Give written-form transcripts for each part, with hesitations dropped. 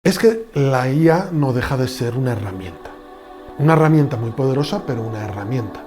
Es que la IA no deja de ser una herramienta. Una herramienta muy poderosa, pero una herramienta.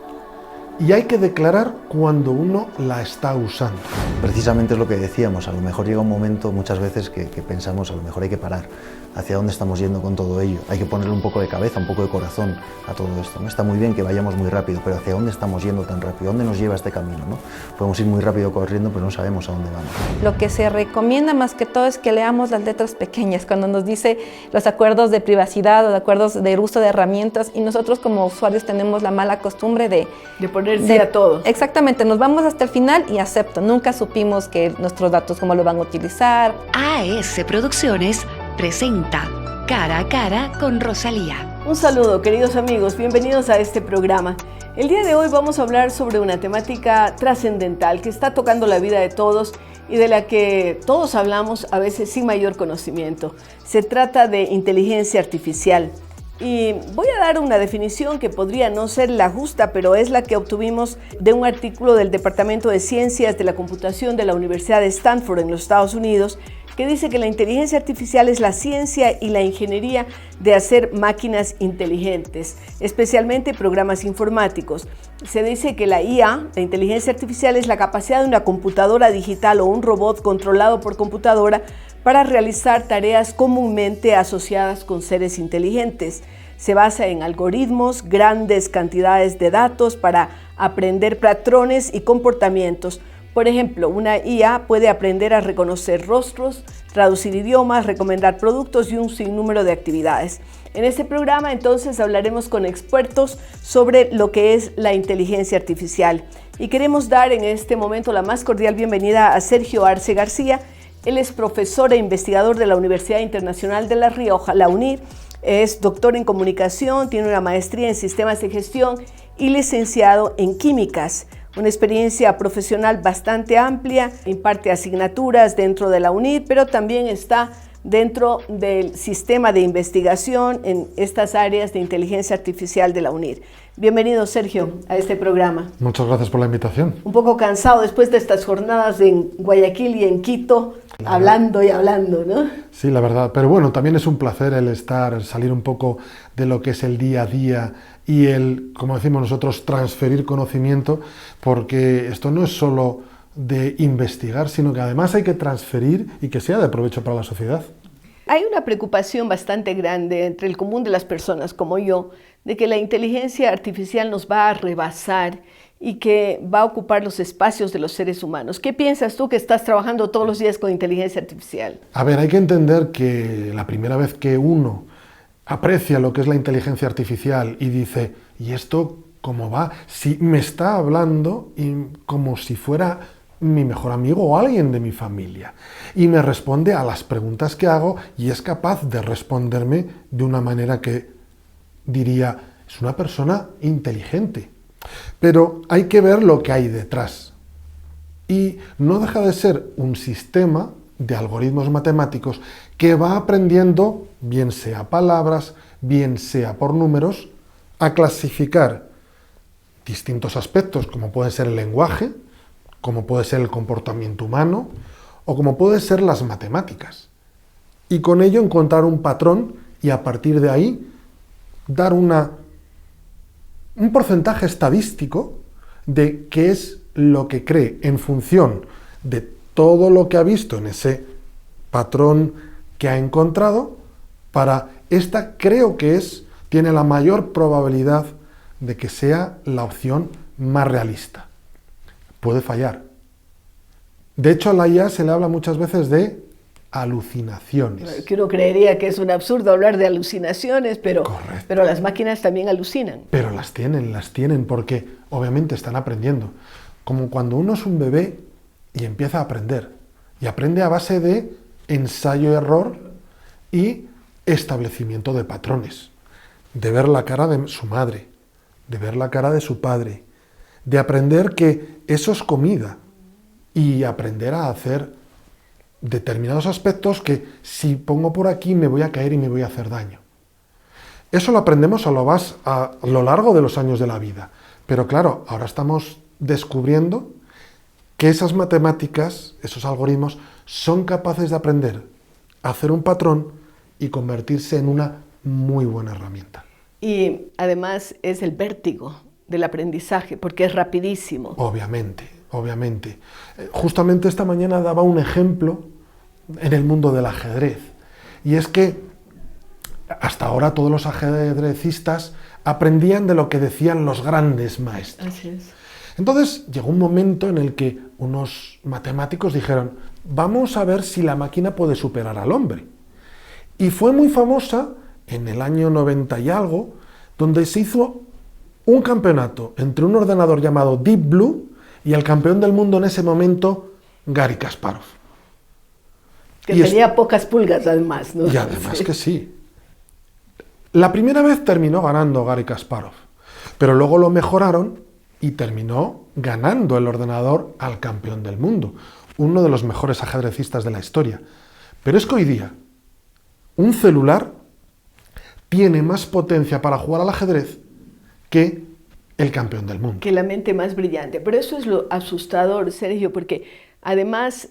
Y hay que declarar cuando uno la está usando. Precisamente es lo que decíamos, a lo mejor llega un momento muchas veces que pensamos, a lo mejor hay que parar. ¿Hacia dónde estamos yendo con todo ello? Hay que ponerle un poco de cabeza, un poco de corazón a todo esto, ¿no? Está muy bien que vayamos muy rápido, pero ¿hacia dónde estamos yendo tan rápido? ¿Dónde nos lleva este camino, no? Podemos ir muy rápido corriendo, pero no sabemos a dónde vamos. Lo que se recomienda más que todo es que leamos las letras pequeñas, cuando nos dice los acuerdos de privacidad o de acuerdos de uso de herramientas, y nosotros como usuarios tenemos la mala costumbre de ponerse a todo. Exactamente, nos vamos hasta el final y acepto. Nunca supimos que nuestros datos, cómo lo van a utilizar. AS Producciones presenta Cara a Cara con Rosalía. Un saludo, queridos amigos, bienvenidos a este programa. El día de hoy vamos a hablar sobre una temática trascendental que está tocando la vida de todos y de la que todos hablamos a veces sin mayor conocimiento. Se trata de inteligencia artificial. Y voy a dar una definición que podría no ser la justa, pero es la que obtuvimos de un artículo del Departamento de Ciencias de la Computación de la Universidad de Stanford en los Estados Unidos, que dice que la inteligencia artificial es la ciencia y la ingeniería de hacer máquinas inteligentes, especialmente programas informáticos. Se dice que la IA, la inteligencia artificial, es la capacidad de una computadora digital o un robot controlado por computadora para realizar tareas comúnmente asociadas con seres inteligentes. Se basa en algoritmos, grandes cantidades de datos para aprender patrones y comportamientos. Por ejemplo, una IA puede aprender a reconocer rostros, traducir idiomas, recomendar productos y un sinnúmero de actividades. En este programa entonces hablaremos con expertos sobre lo que es la inteligencia artificial. Y queremos dar en este momento la más cordial bienvenida a Sergio Arce García. Él es profesor e investigador de la Universidad Internacional de La Rioja, la UNIR. Es doctor en comunicación, tiene una maestría en sistemas de gestión y licenciado en químicas. Una experiencia profesional bastante amplia, imparte asignaturas dentro de la UNIR, pero también está dentro del sistema de investigación en estas áreas de inteligencia artificial de la UNIR. Bienvenido, Sergio, a este programa. Muchas gracias por la invitación. Un poco cansado después de estas jornadas en Guayaquil y en Quito, hablando y hablando, ¿no? Sí, la verdad. Pero bueno, también es un placer salir un poco de lo que es el día a día y el, como decimos nosotros, transferir conocimiento, porque esto no es solo de investigar, sino que además hay que transferir y que sea de provecho para la sociedad. Hay una preocupación bastante grande entre el común de las personas como yo, de que la inteligencia artificial nos va a rebasar y que va a ocupar los espacios de los seres humanos. ¿Qué piensas tú que estás trabajando todos los días con inteligencia artificial? A ver, hay que entender que la primera vez que uno aprecia lo que es la inteligencia artificial y dice, ¿y esto cómo va? Si me está hablando como si fuera mi mejor amigo o alguien de mi familia, y me responde a las preguntas que hago y es capaz de responderme de una manera que diría, es una persona inteligente. Pero hay que ver lo que hay detrás. Y no deja de ser un sistema de algoritmos matemáticos que va aprendiendo, bien sea palabras, bien sea por números, a clasificar distintos aspectos, como puede ser el lenguaje, como puede ser el comportamiento humano, o como puede ser las matemáticas. Y con ello encontrar un patrón y a partir de ahí dar un porcentaje estadístico de qué es lo que cree en función de todo lo que ha visto en ese patrón que ha encontrado. Para esta creo que tiene la mayor probabilidad de que sea la opción más realista. Puede fallar. De hecho, a la IA se le habla muchas veces de alucinaciones. Que uno creería que es un absurdo hablar de alucinaciones, pero las máquinas también alucinan. Pero las tienen porque obviamente están aprendiendo. Como cuando uno es un bebé y empieza a aprender. Y aprende a base de ensayo-error y establecimiento de patrones. De ver la cara de su madre, de ver la cara de su padre, de aprender que eso es comida y aprender a hacer determinados aspectos que si pongo por aquí me voy a caer y me voy a hacer daño. Eso lo aprendemos a lo largo de los años de la vida. Pero claro, ahora estamos descubriendo que esas matemáticas, esos algoritmos, son capaces de aprender a hacer un patrón y convertirse en una muy buena herramienta. Y además es el vértigo del aprendizaje, porque es rapidísimo. Obviamente, obviamente. Justamente esta mañana daba un ejemplo en el mundo del ajedrez, y es que hasta ahora todos los ajedrecistas aprendían de lo que decían los grandes maestros. Así es. Entonces llegó un momento en el que unos matemáticos dijeron, vamos a ver si la máquina puede superar al hombre. Y fue muy famosa en el año 90 y algo, donde se hizo un campeonato entre un ordenador llamado Deep Blue y el campeón del mundo en ese momento, Garry Kasparov. Que tenía pocas pulgas además, ¿no? Y además que sí. La primera vez terminó ganando Garry Kasparov, pero luego lo mejoraron y terminó ganando el ordenador al campeón del mundo, uno de los mejores ajedrecistas de la historia. Pero es que hoy día un celular tiene más potencia para jugar al ajedrez que el campeón del mundo. Que la mente más brillante. Pero eso es lo asustador, Sergio, porque además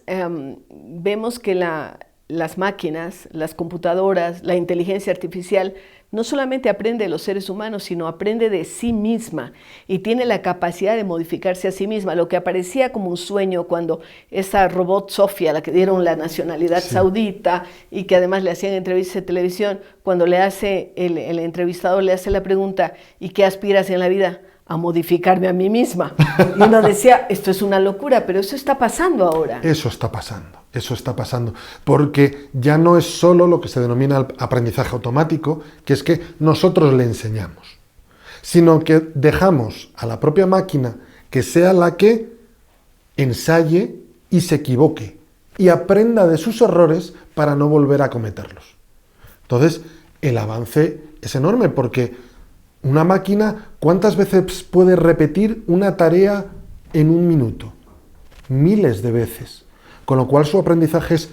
vemos que las máquinas, las computadoras, la inteligencia artificial, no solamente aprende de los seres humanos, sino aprende de sí misma y tiene la capacidad de modificarse a sí misma. Lo que aparecía como un sueño cuando esa robot Sofía, la que dieron la nacionalidad saudita y que además le hacían entrevistas de televisión, cuando le hace el entrevistador le hace la pregunta, ¿y qué aspiras en la vida? A modificarme a mí misma. Y uno decía, esto es una locura, pero eso está pasando ahora. Eso está pasando, porque ya no es solo lo que se denomina el aprendizaje automático, que es que nosotros le enseñamos, sino que dejamos a la propia máquina que sea la que ensaye y se equivoque y aprenda de sus errores para no volver a cometerlos. Entonces, el avance es enorme porque una máquina, ¿cuántas veces puede repetir una tarea en un minuto? Miles de veces. Con lo cual su aprendizaje es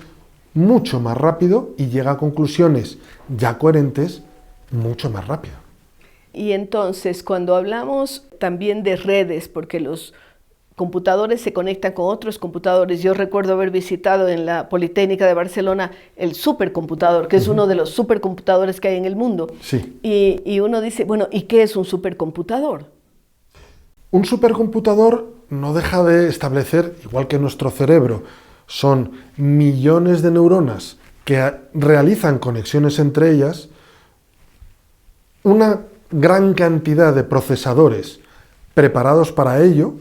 mucho más rápido y llega a conclusiones ya coherentes mucho más rápido. Y entonces, cuando hablamos también de redes, porque los computadores se conectan con otros computadores. Yo recuerdo haber visitado en la Politécnica de Barcelona el supercomputador, que es uno de los supercomputadores que hay en el mundo. Sí. Y uno dice, bueno, ¿y qué es un supercomputador? Un supercomputador no deja de establecer, igual que nuestro cerebro, son millones de neuronas que realizan conexiones entre ellas, una gran cantidad de procesadores preparados para ello.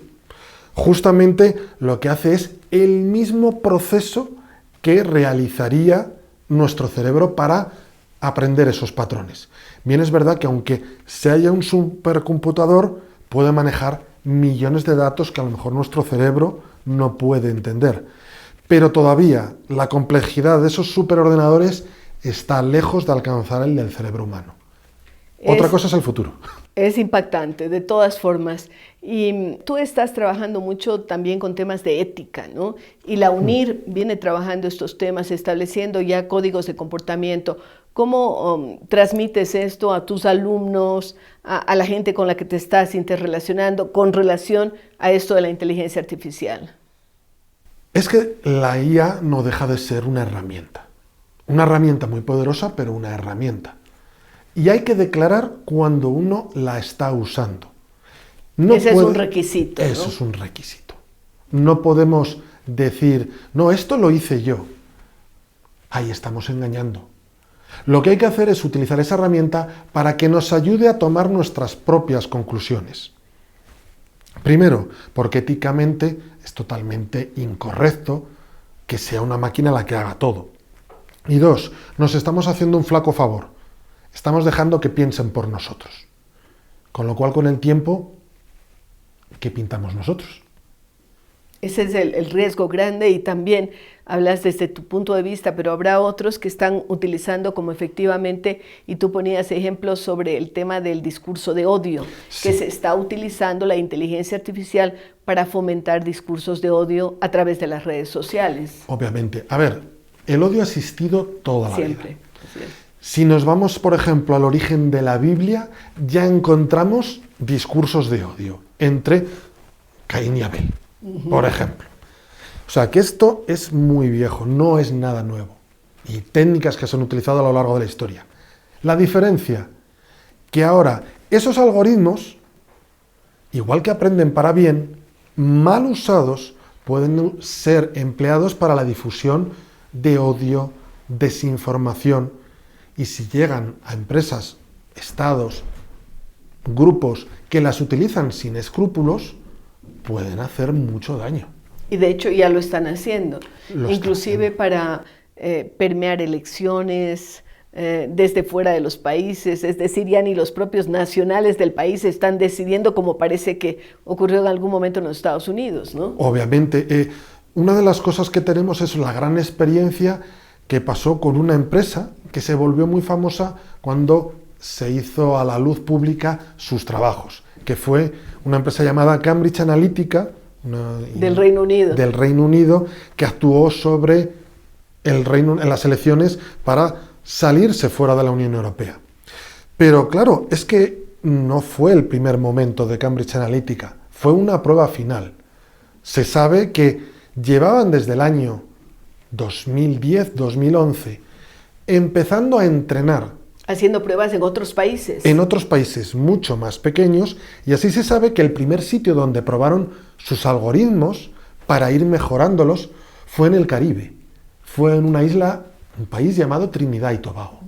Justamente lo que hace es el mismo proceso que realizaría nuestro cerebro para aprender esos patrones. Bien, es verdad que aunque se haya un supercomputador, puede manejar millones de datos que a lo mejor nuestro cerebro no puede entender. Pero todavía la complejidad de esos superordenadores está lejos de alcanzar el del cerebro humano. Otra cosa es el futuro. Es impactante, de todas formas. Y tú estás trabajando mucho también con temas de ética, ¿no? Y la UNIR viene trabajando estos temas, estableciendo ya códigos de comportamiento. ¿Cómo transmites esto a tus alumnos, a la gente con la que te estás interrelacionando con relación a esto de la inteligencia artificial? Es que la IA no deja de ser una herramienta muy poderosa, pero una herramienta. Y hay que declarar cuando uno la está usando. Ese es un requisito, ¿no? Eso es un requisito. No podemos decir, no, esto lo hice yo. Ahí estamos engañando. Lo que hay que hacer es utilizar esa herramienta para que nos ayude a tomar nuestras propias conclusiones. Primero, porque éticamente es totalmente incorrecto que sea una máquina la que haga todo. Y dos, nos estamos haciendo un flaco favor. Estamos dejando que piensen por nosotros. Con lo cual, con el tiempo, ¿qué pintamos nosotros? Ese es el riesgo grande y también hablas desde tu punto de vista, pero habrá otros que están utilizando como efectivamente, y tú ponías ejemplos sobre el tema del discurso de odio, sí, que se está utilizando la inteligencia artificial para fomentar discursos de odio a través de las redes sociales. Obviamente. A ver, el odio ha existido toda la Siempre. vida. Así es. Si nos vamos, por ejemplo, al origen de la Biblia, ya encontramos discursos de odio entre Caín y Abel, por ejemplo. O sea, que esto es muy viejo, no es nada nuevo. y técnicas que se han utilizado a lo largo de la historia. La diferencia, que ahora esos algoritmos, igual que aprenden para bien, mal usados pueden ser empleados para la difusión de odio, desinformación, y si llegan a empresas, estados, grupos que las utilizan sin escrúpulos, pueden hacer mucho daño. Y de hecho ya lo están haciendo, inclusive para permear elecciones desde fuera de los países, es decir, ya ni los propios nacionales del país están decidiendo, como parece que ocurrió en algún momento en los Estados Unidos, ¿no? Obviamente, una de las cosas que tenemos es la gran experiencia que pasó con una empresa que se volvió muy famosa cuando se hizo a la luz pública sus trabajos, que fue una empresa llamada Cambridge Analytica, del Reino Unido, que actuó sobre en las elecciones para salirse fuera de la Unión Europea. Pero claro, es que no fue el primer momento de Cambridge Analytica, fue una prueba final. Se sabe que llevaban desde el año 2010-2011 empezando a entrenar. Haciendo pruebas en otros países. En otros países mucho más pequeños, y así se sabe que el primer sitio donde probaron sus algoritmos para ir mejorándolos fue en el Caribe. Fue en una isla, un país llamado Trinidad y Tobago.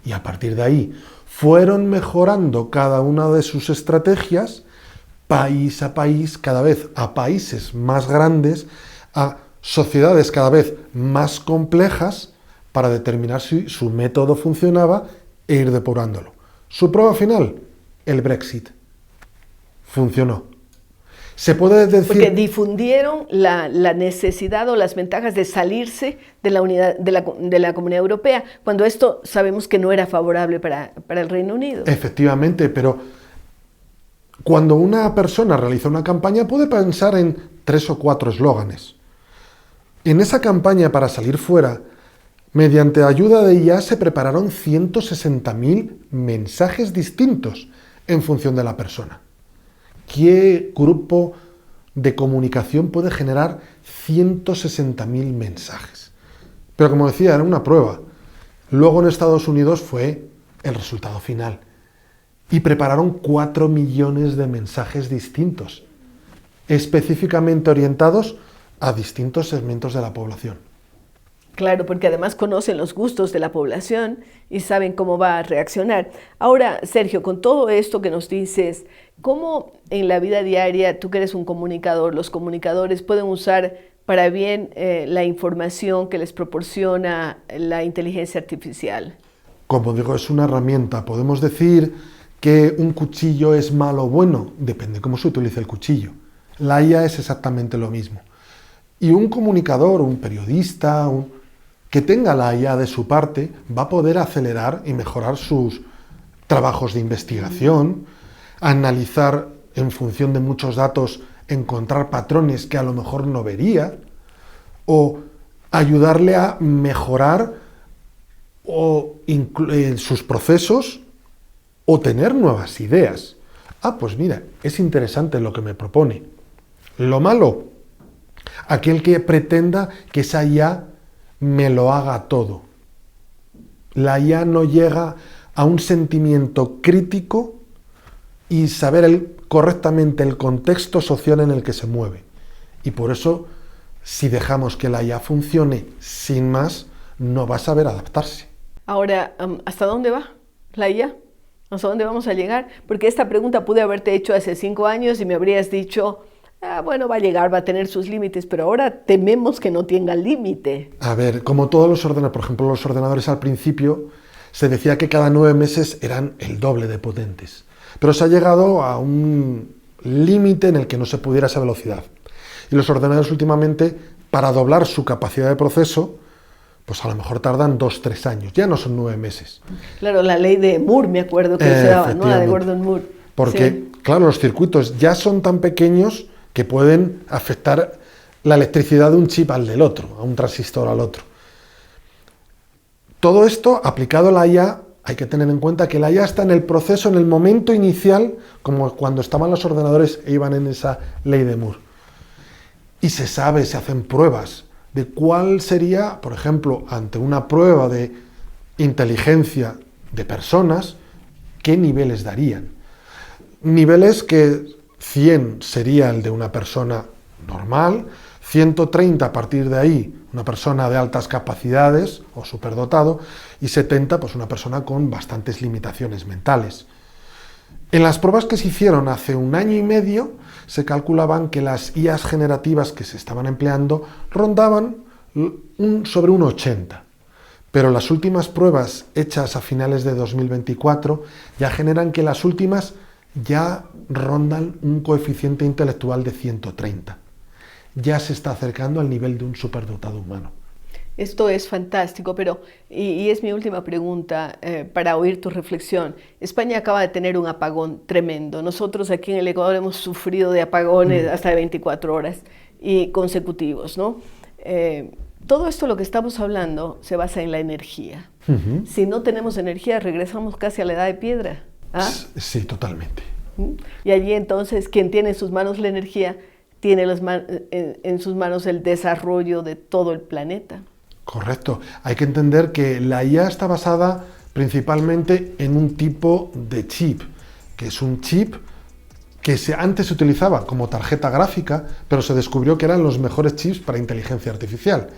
Y a partir de ahí fueron mejorando cada una de sus estrategias, país a país, cada vez a países más grandes, a sociedades cada vez más complejas, para determinar si su método funcionaba e ir depurándolo. Su prueba final, el Brexit. Funcionó. Se puede decir... Porque difundieron la necesidad o las ventajas de salirse de la unidad de la Comunidad Europea, cuando esto sabemos que no era favorable para el Reino Unido. Efectivamente, pero cuando una persona realiza una campaña puede pensar en 3 o 4 eslóganes. En esa campaña para salir fuera, mediante ayuda de IA se prepararon 160.000 mensajes distintos en función de la persona. ¿Qué grupo de comunicación puede generar 160.000 mensajes? Pero como decía, era una prueba. Luego en Estados Unidos fue el resultado final. Y prepararon 4 millones de mensajes distintos, específicamente orientados a distintos segmentos de la población. Claro, porque además conocen los gustos de la población y saben cómo va a reaccionar. Ahora, Sergio, con todo esto que nos dices, ¿cómo en la vida diaria, tú que eres un comunicador, los comunicadores pueden usar para bien la información que les proporciona la inteligencia artificial? Como digo, es una herramienta. Podemos decir que un cuchillo es malo o bueno, depende cómo se utilice el cuchillo. La IA es exactamente lo mismo. Y un comunicador, un periodista, que tenga la IA de su parte, va a poder acelerar y mejorar sus trabajos de investigación, analizar en función de muchos datos, encontrar patrones que a lo mejor no vería, o ayudarle a mejorar sus procesos o tener nuevas ideas. Ah, pues mira, es interesante lo que me propone. Lo malo, aquel que pretenda que esa IA me lo haga todo. La IA no llega a un sentimiento crítico y saber correctamente el contexto social en el que se mueve. Y por eso, si dejamos que la IA funcione sin más, no va a saber adaptarse. Ahora, ¿hasta dónde va la IA? ¿Hasta dónde vamos a llegar? Porque esta pregunta pude haberte hecho hace 5 años y me habrías dicho... bueno, va a llegar, va a tener sus límites, pero ahora tememos que no tenga límite. A ver, como todos los ordenadores, por ejemplo, los ordenadores al principio, se decía que cada 9 meses eran el doble de potentes. Pero se ha llegado a un límite en el que no se pudiera esa velocidad. Y los ordenadores últimamente, para doblar su capacidad de proceso, pues a lo mejor tardan 2-3 años, ya no son 9 meses. Claro, la ley de Moore, me acuerdo que se daba, ¿no? La de Gordon Moore. Porque, sí, claro, los circuitos ya son tan pequeños que pueden afectar la electricidad de un chip al del otro, a un transistor al otro. Todo esto aplicado a la IA, hay que tener en cuenta que la IA está en el proceso, en el momento inicial, como cuando estaban los ordenadores e iban en esa ley de Moore. Y se sabe, se hacen pruebas de cuál sería, por ejemplo, ante una prueba de inteligencia de personas, qué niveles darían. Niveles que 100 sería el de una persona normal, 130 a partir de ahí una persona de altas capacidades o superdotado, y 70 pues una persona con bastantes limitaciones mentales. En las pruebas que se hicieron hace 1 año y medio se calculaban que las IAs generativas que se estaban empleando rondaban sobre un 80, pero las últimas pruebas hechas a finales de 2024 ya generan que las últimas ya rondan un coeficiente intelectual de 130. Ya se está acercando al nivel de un superdotado humano. Esto es fantástico, pero, y es mi última pregunta para oír tu reflexión. España acaba de tener un apagón tremendo. Nosotros aquí en el Ecuador hemos sufrido de apagones hasta de 24 horas y consecutivos, ¿no? Todo esto, lo que estamos hablando, se basa en la energía. Si no tenemos energía, regresamos casi a la edad de piedra. ¿Ah? Sí, totalmente. Y allí entonces, quien tiene en sus manos la energía, tiene en sus manos el desarrollo de todo el planeta. Correcto. Hay que entender que la IA está basada principalmente en un tipo de chip, que es un chip que antes se utilizaba como tarjeta gráfica, pero se descubrió que eran los mejores chips para inteligencia artificial.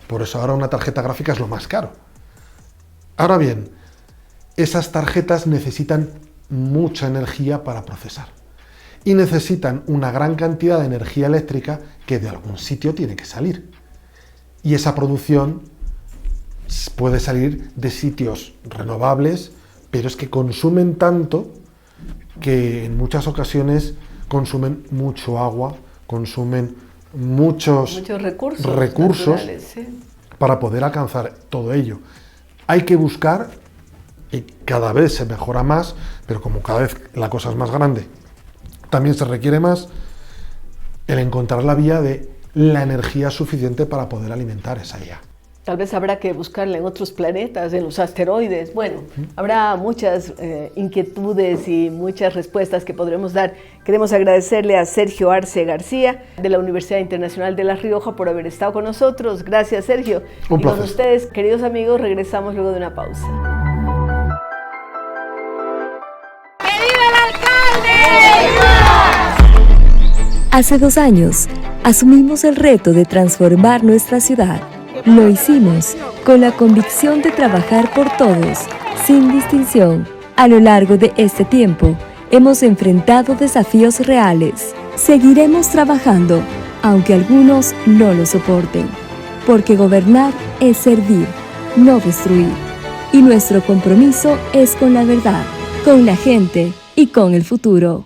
Por eso ahora una tarjeta gráfica es lo más caro. Ahora bien, esas tarjetas necesitan mucha energía para procesar. Y necesitan una gran cantidad de energía eléctrica que de algún sitio tiene que salir. Y esa producción puede salir de sitios renovables, pero es que consumen tanto que en muchas ocasiones consumen mucho agua, consumen muchos recursos sí, para poder alcanzar todo ello. Hay que buscar, y cada vez se mejora más, pero como cada vez la cosa es más grande, también se requiere más, el encontrar la vía de la energía suficiente para poder alimentar esa IA. Tal vez habrá que buscarla en otros planetas, en los asteroides. Bueno, habrá muchas inquietudes y muchas respuestas que podremos dar. Queremos agradecerle a Sergio Arce García, de la Universidad Internacional de La Rioja, por haber estado con nosotros. Gracias, Sergio. Un placer. Y con ustedes, queridos amigos, regresamos luego de una pausa. Hace 2 años, asumimos el reto de transformar nuestra ciudad. Lo hicimos con la convicción de trabajar por todos, sin distinción. A lo largo de este tiempo, hemos enfrentado desafíos reales. Seguiremos trabajando, aunque algunos no lo soporten. Porque gobernar es servir, no destruir. Y nuestro compromiso es con la verdad, con la gente y con el futuro.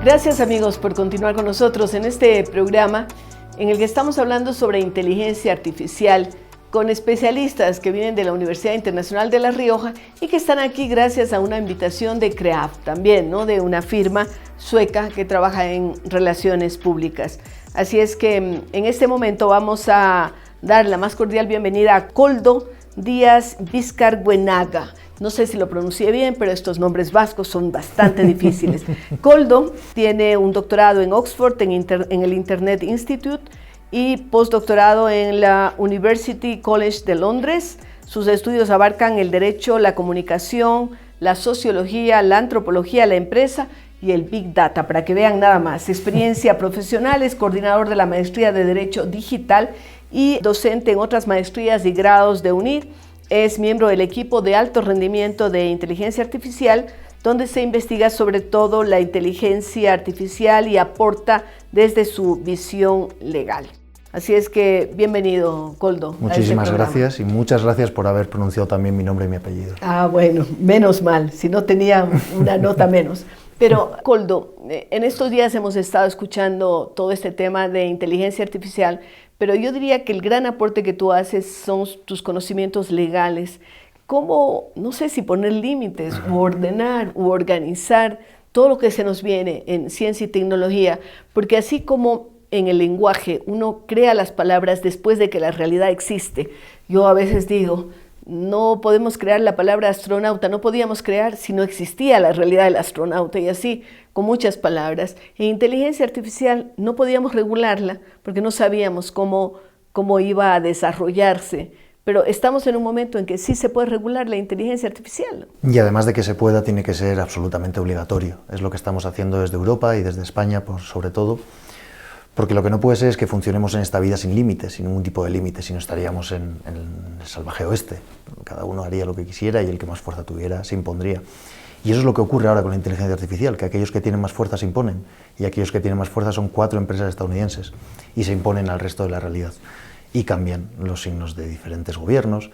Gracias, amigos, por continuar con nosotros en este programa en el que estamos hablando sobre inteligencia artificial con especialistas que vienen de la Universidad Internacional de La Rioja y que están aquí gracias a una invitación de CREAF también, ¿no? De una firma sueca que trabaja en relaciones públicas. Así es que en este momento vamos a dar la más cordial bienvenida a Koldo Díaz Vizcarbuenaga. No sé si lo pronuncié bien, pero estos nombres vascos son bastante difíciles. Koldo tiene un doctorado en Oxford, en el Internet Institute, y postdoctorado en la University College de Londres. Sus estudios abarcan el derecho, la comunicación, la sociología, la antropología, la empresa y el Big Data, para que vean nada más. Experiencia profesional, es coordinador de la maestría de Derecho Digital y docente en otras maestrías y grados de UNIR. Es miembro del equipo de alto rendimiento de inteligencia artificial, donde se investiga sobre todo la inteligencia artificial y aporta desde su visión legal. Así es que bienvenido, Koldo. Muchísimas gracias y muchas gracias por haber pronunciado también mi nombre y mi apellido. Ah, bueno, menos mal, si no tenía una nota menos. Pero, Koldo, en estos días hemos estado escuchando todo este tema de inteligencia artificial, pero yo diría que el gran aporte que tú haces son tus conocimientos legales. ¿Cómo, no sé si poner límites, u ordenar, u organizar todo lo que se nos viene en ciencia y tecnología? Porque así como en el lenguaje uno crea las palabras después de que la realidad existe, yo a veces digo, no podemos crear la palabra astronauta, no podíamos crear si no existía la realidad del astronauta, y así con muchas palabras. En inteligencia artificial no podíamos regularla porque no sabíamos cómo iba a desarrollarse, pero estamos en un momento en que sí se puede regular la inteligencia artificial. Y además de que se pueda, tiene que ser absolutamente obligatorio. Es lo que estamos haciendo desde Europa y desde España, sobre todo, porque lo que no puede ser es que funcionemos en esta vida sin límites, sin ningún tipo de límites, si no estaríamos en el salvaje oeste. Cada uno haría lo que quisiera y el que más fuerza tuviera se impondría. Y eso es lo que ocurre ahora con la inteligencia artificial, que aquellos que tienen más fuerza se imponen, y aquellos que tienen más fuerza son 4 empresas estadounidenses, y se imponen al resto de la realidad. Y cambian los signos de diferentes gobiernos,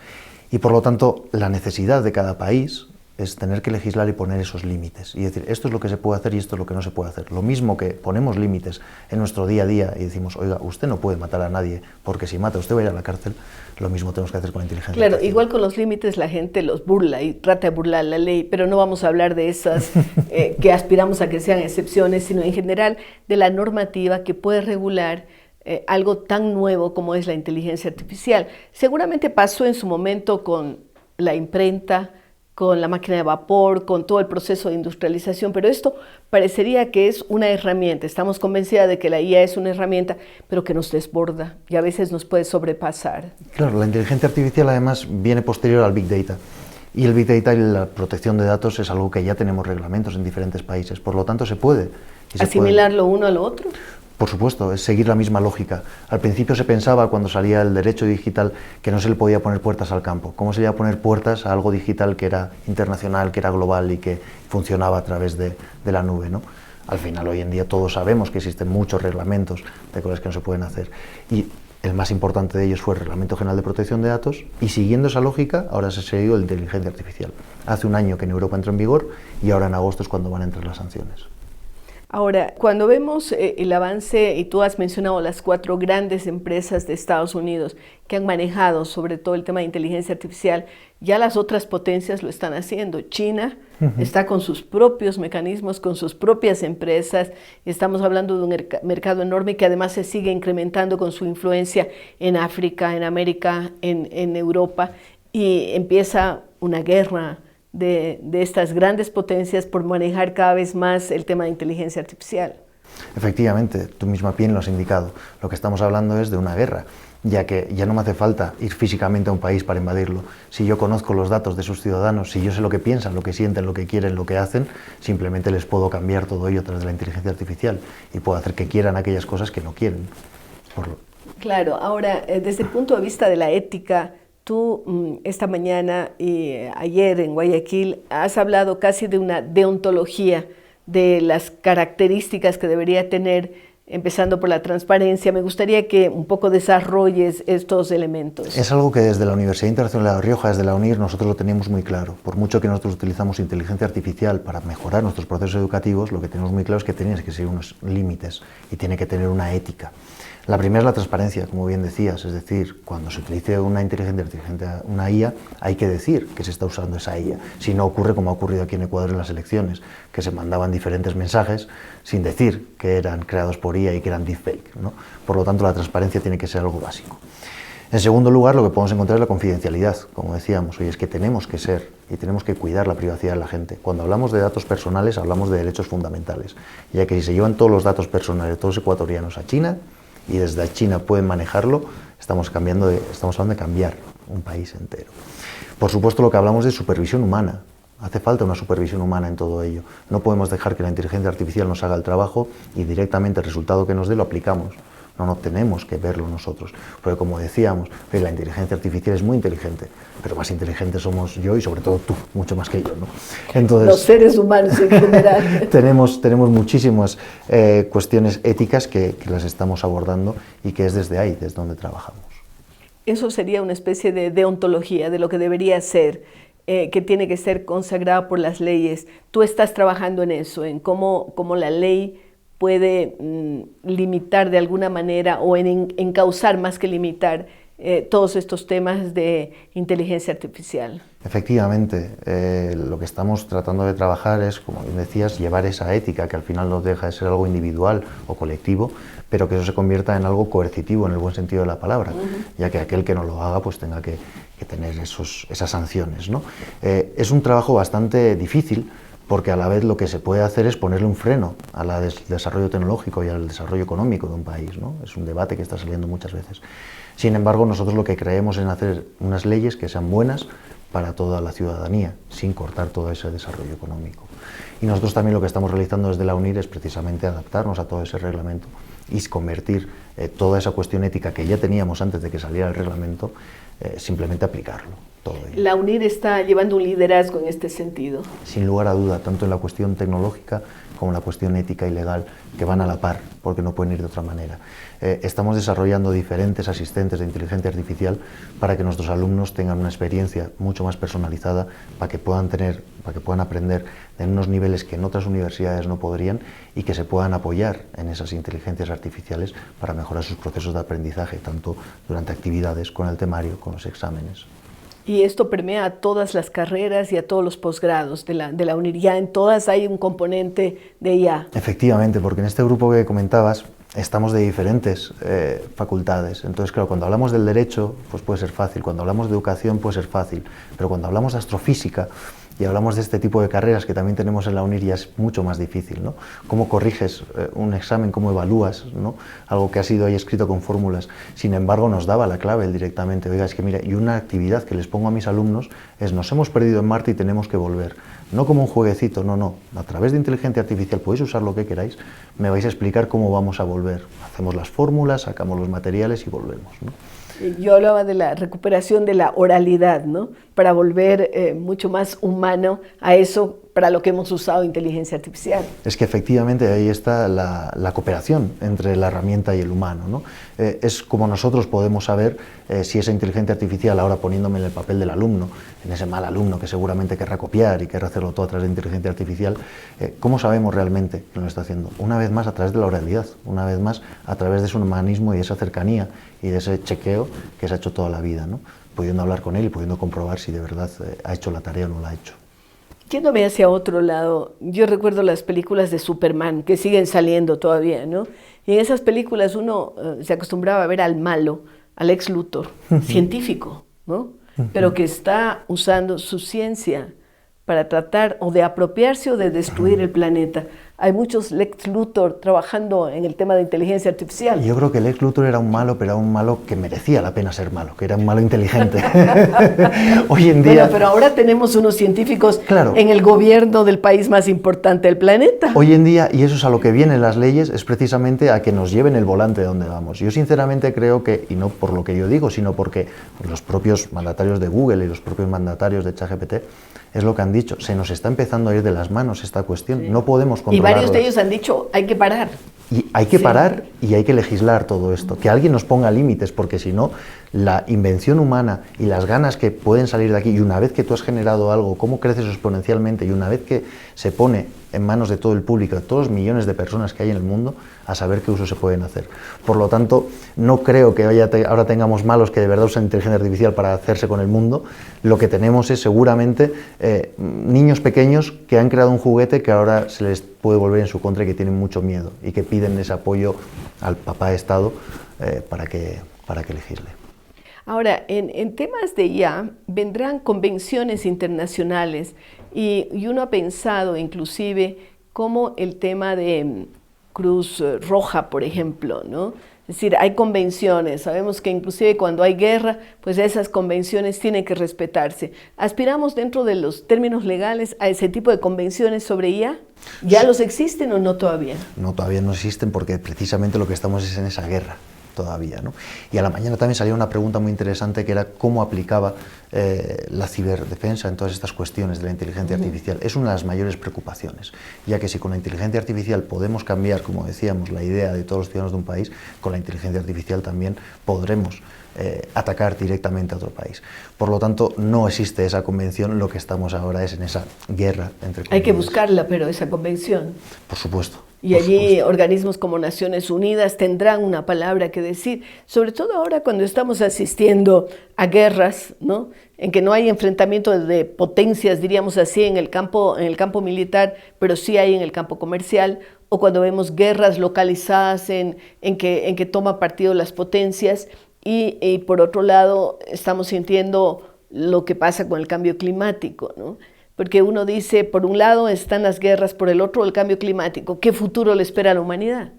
y por lo tanto la necesidad de cada país es tener que legislar y poner esos límites, y decir, esto es lo que se puede hacer y esto es lo que no se puede hacer. Lo mismo que ponemos límites en nuestro día a día y decimos, oiga, usted no puede matar a nadie, porque si mata usted va a ir a la cárcel, lo mismo tenemos que hacer con la inteligencia Claro, artificial. igual con los límites la gente los burla y trata de burlar la ley, pero no vamos a hablar de esas que aspiramos a que sean excepciones, sino en general de la normativa que puede regular algo tan nuevo como es la inteligencia artificial. Seguramente pasó en su momento con la imprenta, con la máquina de vapor, con todo el proceso de industrialización, pero esto parecería que es una herramienta. Estamos convencidas de que la IA es una herramienta, pero que nos desborda y a veces nos puede sobrepasar. Claro, la inteligencia artificial además viene posterior al Big Data. Y el Big Data y la protección de datos es algo que ya tenemos reglamentos en diferentes países, por lo tanto se puede. ¿Asimilarlo uno al otro? Por supuesto, es seguir la misma lógica. Al principio se pensaba, cuando salía el derecho digital, que no se le podía poner puertas al campo. ¿Cómo se le iba a poner puertas a algo digital que era internacional, que era global y que funcionaba a través de la nube, ¿no? Al final, hoy en día, todos sabemos que existen muchos reglamentos de cosas que no se pueden hacer. Y el más importante de ellos fue el Reglamento General de Protección de Datos, y siguiendo esa lógica, ahora se ha seguido la inteligencia artificial. Hace un año que en Europa entró en vigor y ahora en agosto es cuando van a entrar las sanciones. Ahora, cuando vemos el avance, y tú has mencionado las 4 grandes empresas de Estados Unidos que han manejado sobre todo el tema de inteligencia artificial, ya las otras potencias lo están haciendo. China está con sus propios mecanismos, con sus propias empresas. Estamos hablando de un mercado enorme que además se sigue incrementando con su influencia en África, en América, en Europa, y empieza una guerra de estas grandes potencias por manejar cada vez más el tema de inteligencia artificial. Efectivamente, tú misma bien lo has indicado. Lo que estamos hablando es de una guerra, ya que ya no me hace falta ir físicamente a un país para invadirlo. Si yo conozco los datos de sus ciudadanos, si yo sé lo que piensan, lo que sienten, lo que quieren, lo que hacen, simplemente les puedo cambiar todo ello a través de la inteligencia artificial y puedo hacer que quieran aquellas cosas que no quieren. Claro, ahora, desde el punto de vista de la ética, tú esta mañana y ayer en Guayaquil has hablado casi de una deontología de las características que debería tener, empezando por la transparencia. Me gustaría que un poco desarrolles estos elementos. Es algo que desde la Universidad Internacional de La Rioja, desde la UNIR, nosotros lo tenemos muy claro. Por mucho que nosotros utilizamos inteligencia artificial para mejorar nuestros procesos educativos, lo que tenemos muy claro es que tiene que seguir unos límites y tiene que tener una ética. La primera es la transparencia, como bien decías, es decir, cuando se utilice una inteligencia artificial, una IA, hay que decir que se está usando esa IA. Si no ocurre como ha ocurrido aquí en Ecuador en las elecciones, que se mandaban diferentes mensajes sin decir que eran creados por IA y que eran deepfake, ¿no? Por lo tanto, la transparencia tiene que ser algo básico. En segundo lugar, lo que podemos encontrar es la confidencialidad, como decíamos, oye, es que tenemos que ser y tenemos que cuidar la privacidad de la gente. Cuando hablamos de datos personales, hablamos de derechos fundamentales, ya que si se llevan todos los datos personales de todos los ecuatorianos a China, y desde China pueden manejarlo, estamos hablando de cambiar un país entero. Por supuesto, lo que hablamos de supervisión humana. Hace falta una supervisión humana en todo ello. No podemos dejar que la inteligencia artificial nos haga el trabajo y directamente el resultado que nos dé lo aplicamos. No tenemos que verlo nosotros. Porque como decíamos, la inteligencia artificial es muy inteligente, pero más inteligentes somos yo y sobre todo tú, mucho más que yo, ¿no? Entonces, los seres humanos en general. tenemos muchísimas cuestiones éticas que las estamos abordando y que es desde ahí, desde donde trabajamos. Eso sería una especie de deontología de lo que debería ser, que tiene que ser consagrado por las leyes. Tú estás trabajando en eso, en cómo la ley puede limitar de alguna manera o en encauzar más que limitar todos estos temas de inteligencia artificial. Efectivamente, lo que estamos tratando de trabajar es, como bien decías, llevar esa ética que al final no deja de ser algo individual o colectivo, pero que eso se convierta en algo coercitivo en el buen sentido de la palabra, ya que aquel que no lo haga pues tenga que tener esas sanciones, ¿no? Es un trabajo bastante difícil, porque a la vez lo que se puede hacer es ponerle un freno al desarrollo tecnológico y al desarrollo económico de un país, ¿no? Es un debate que está saliendo muchas veces. Sin embargo, nosotros lo que creemos es en hacer unas leyes que sean buenas para toda la ciudadanía, sin cortar todo ese desarrollo económico. Y nosotros también lo que estamos realizando desde la UNIR es precisamente adaptarnos a todo ese reglamento y convertir toda esa cuestión ética que ya teníamos antes de que saliera el reglamento, simplemente aplicarlo. Todo ello. La UNIR está llevando un liderazgo en este sentido. Sin lugar a duda, tanto en la cuestión tecnológica como en la cuestión ética y legal, que van a la par, porque no pueden ir de otra manera. Estamos desarrollando diferentes asistentes de inteligencia artificial para que nuestros alumnos tengan una experiencia mucho más personalizada, para que puedan aprender en unos niveles que en otras universidades no podrían y que se puedan apoyar en esas inteligencias artificiales para mejorar sus procesos de aprendizaje, tanto durante actividades, con el temario, con los exámenes. Y esto permea a todas las carreras y a todos los posgrados de la UNIR. Ya en todas hay un componente de IA. Efectivamente, porque en este grupo que comentabas estamos de diferentes facultades. Entonces, claro, cuando hablamos del derecho, pues puede ser fácil. Cuando hablamos de educación, puede ser fácil. Pero cuando hablamos de astrofísica y hablamos de este tipo de carreras que también tenemos en la UNIR, ya es mucho más difícil, ¿no? ¿Cómo corriges un examen? ¿Cómo evalúas, ¿no? Algo que ha sido ahí escrito con fórmulas? Sin embargo, nos daba la clave él directamente. Oiga, es que mira, y una actividad que les pongo a mis alumnos es: nos hemos perdido en Marte y tenemos que volver. No como un jueguecito, no. A través de inteligencia artificial podéis usar lo que queráis, me vais a explicar cómo vamos a volver. Hacemos las fórmulas, sacamos los materiales y volvemos, ¿no? Yo hablaba de la recuperación de la oralidad, ¿no? Para volver mucho más humano a eso para lo que hemos usado inteligencia artificial. Es que efectivamente ahí está la cooperación entre la herramienta y el humano, ¿no? Es como nosotros podemos saber si esa inteligencia artificial, ahora poniéndome en el papel del alumno, en ese mal alumno que seguramente querrá copiar y querrá hacerlo todo a través de inteligencia artificial, ¿cómo sabemos realmente que lo está haciendo? Una vez más a través de la oralidad, una vez más a través de su humanismo y de esa cercanía y de ese chequeo que se ha hecho toda la vida, ¿no? Pudiendo hablar con él y pudiendo comprobar si de verdad ha hecho la tarea o no la ha hecho. Yéndome hacia otro lado, yo recuerdo las películas de Superman, que siguen saliendo todavía, ¿no? Y en esas películas uno se acostumbraba a ver al malo, al Lex Luthor, científico, ¿no? Pero que está usando su ciencia para tratar o de apropiarse o de destruir el planeta. Hay muchos Lex Luthor trabajando en el tema de inteligencia artificial. Yo creo que Lex Luthor era un malo, pero era un malo que merecía la pena ser malo, que era un malo inteligente. Hoy en día... Bueno, pero ahora tenemos unos científicos, claro, en el gobierno del país más importante del planeta. Hoy en día, y eso es a lo que vienen las leyes, es precisamente a que nos lleven el volante de donde vamos. Yo sinceramente creo que, y no por lo que yo digo, sino porque los propios mandatarios de Google y los propios mandatarios de ChatGPT es lo que han dicho, se nos está empezando a ir de las manos esta cuestión, sí. No podemos controlarlo. Y varios de ellos han dicho, hay que parar. Y hay que parar y hay que legislar todo esto, que alguien nos ponga límites, porque si no, la invención humana y las ganas que pueden salir de aquí, y una vez que tú has generado algo, cómo creces exponencialmente, y una vez que se pone en manos de todo el público, de todos los millones de personas que hay en el mundo, a saber qué uso se pueden hacer. Por lo tanto, no creo que ahora tengamos malos que de verdad usen inteligencia artificial para hacerse con el mundo. Lo que tenemos es seguramente niños pequeños que han creado un juguete que ahora se les puede volver en su contra y que tienen mucho miedo y que piden ese apoyo al papá Estado para que legisle. Ahora, en temas de IA vendrán convenciones internacionales y uno ha pensado inclusive como el tema de Cruz Roja, por ejemplo, ¿no? Es decir, hay convenciones, sabemos que inclusive cuando hay guerra, pues esas convenciones tienen que respetarse. ¿Aspiramos dentro de los términos legales a ese tipo de convenciones sobre IA? ¿Ya sí los existen o no todavía? No, todavía no existen porque precisamente lo que estamos es en esa guerra todavía, ¿no? Y a la mañana también salía una pregunta muy interesante que era cómo aplicaba la ciberdefensa en todas estas cuestiones de la inteligencia artificial. Es una de las mayores preocupaciones, ya que si con la inteligencia artificial podemos cambiar, como decíamos, la idea de todos los ciudadanos de un país, con la inteligencia artificial también podremos atacar directamente a otro país. Por lo tanto, no existe esa convención, lo que estamos ahora es en esa guerra entre... Hay que buscarla, pero esa convención. Por supuesto. Y allí organismos como Naciones Unidas tendrán una palabra que decir, sobre todo ahora cuando estamos asistiendo a guerras, ¿no? En que no hay enfrentamiento de potencias, diríamos así, en el campo militar, pero sí hay en el campo comercial, o cuando vemos guerras localizadas en que toma partido las potencias, y por otro lado estamos sintiendo lo que pasa con el cambio climático, ¿no? Porque uno dice, por un lado están las guerras, por el otro el cambio climático. ¿Qué futuro le espera a la humanidad?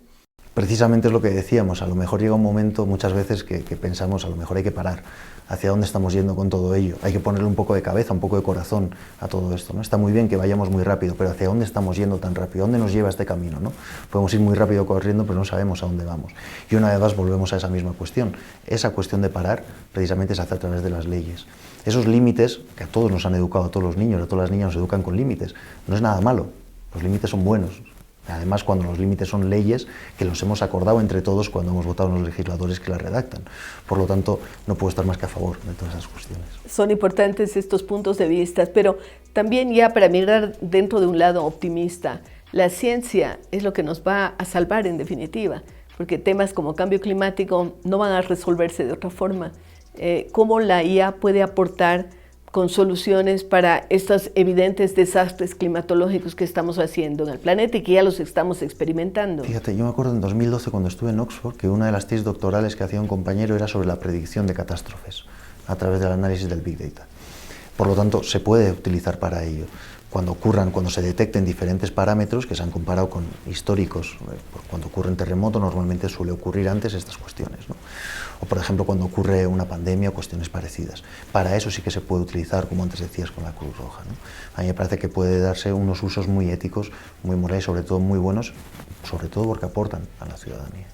Precisamente es lo que decíamos, a lo mejor llega un momento muchas veces que pensamos, a lo mejor hay que parar. ¿Hacia dónde estamos yendo con todo ello? Hay que ponerle un poco de cabeza, un poco de corazón a todo esto, ¿no? Está muy bien que vayamos muy rápido, pero ¿hacia dónde estamos yendo tan rápido? ¿Dónde nos lleva este camino, ¿no? Podemos ir muy rápido corriendo, pero no sabemos a dónde vamos. Y una vez más volvemos a esa misma cuestión. Esa cuestión de parar precisamente se hace a través de las leyes. Esos límites, que a todos nos han educado, a todos los niños, a todas las niñas nos educan con límites, no es nada malo, los límites son buenos. Además, cuando los límites son leyes que los hemos acordado entre todos cuando hemos votado los legisladores que las redactan. Por lo tanto, no puedo estar más que a favor de todas esas cuestiones. Son importantes estos puntos de vista, pero también ya para mirar dentro de un lado optimista, la ciencia es lo que nos va a salvar en definitiva, porque temas como cambio climático no van a resolverse de otra forma. ¿Cómo la IA puede aportar con soluciones para estos evidentes desastres climatológicos que estamos haciendo en el planeta y que ya los estamos experimentando? Fíjate, yo me acuerdo en 2012 cuando estuve en Oxford que una de las tesis doctorales que hacía un compañero era sobre la predicción de catástrofes a través del análisis del Big Data. Por lo tanto, se puede utilizar para ello. Cuando se detecten diferentes parámetros que se han comparado con históricos, cuando ocurre un terremoto normalmente suele ocurrir antes estas cuestiones, ¿no? O por ejemplo cuando ocurre una pandemia o cuestiones parecidas. Para eso sí que se puede utilizar, como antes decías, con la Cruz Roja, ¿no? A mí me parece que puede darse unos usos muy éticos, muy morales, sobre todo muy buenos, sobre todo porque aportan a la ciudadanía.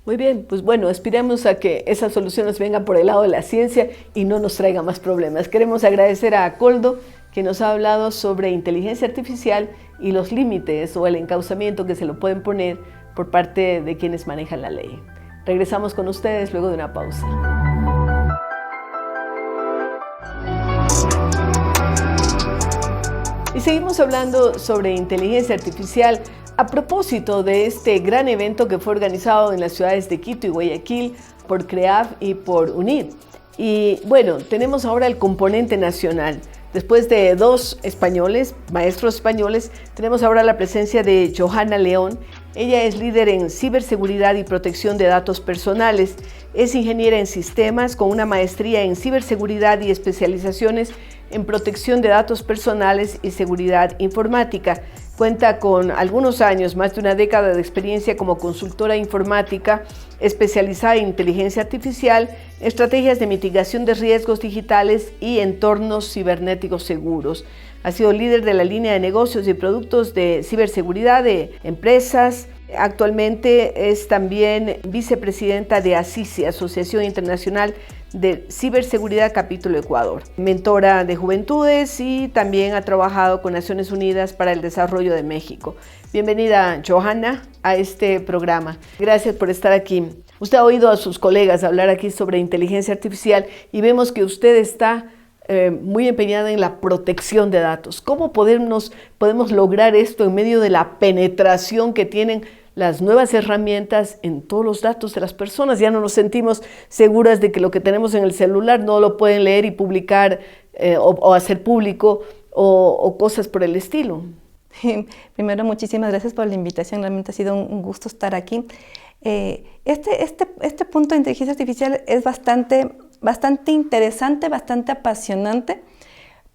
Muy bien, pues bueno, aspiremos a que esas soluciones vengan por el lado de la ciencia y no nos traigan más problemas. Queremos agradecer a Coldo, que nos ha hablado sobre inteligencia artificial y los límites o el encauzamiento que se lo pueden poner por parte de quienes manejan la ley. Regresamos con ustedes luego de una pausa. Y seguimos hablando sobre inteligencia artificial a propósito de este gran evento que fue organizado en las ciudades de Quito y Guayaquil por CREAF y por UNID. Y bueno, tenemos ahora el componente nacional. Después de dos españoles, maestros españoles, tenemos ahora la presencia de Johanna León. Ella es líder en ciberseguridad y protección de datos personales. Es ingeniera en sistemas con una maestría en ciberseguridad y especializaciones en protección de datos personales y seguridad informática. Cuenta con algunos años, más de una década de experiencia como consultora informática especializada en inteligencia artificial, estrategias de mitigación de riesgos digitales y entornos cibernéticos seguros. Ha sido líder de la línea de negocios y productos de ciberseguridad de empresas. Actualmente es también vicepresidenta de ASICI, Asociación Internacional de Ciberseguridad Capítulo Ecuador, mentora de juventudes y también ha trabajado con Naciones Unidas para el Desarrollo de México. Bienvenida, Johanna, a este programa. Gracias por estar aquí. Usted ha oído a sus colegas hablar aquí sobre inteligencia artificial y vemos que usted está muy empeñada en la protección de datos. ¿Cómo podemos lograr esto en medio de la penetración que tienen las nuevas herramientas en todos los datos de las personas? Ya no nos sentimos seguras de que lo que tenemos en el celular no lo pueden leer y publicar o hacer público o cosas por el estilo. Primero, muchísimas gracias por la invitación. Realmente ha sido un gusto estar aquí. Este punto de inteligencia artificial es bastante interesante, bastante apasionante,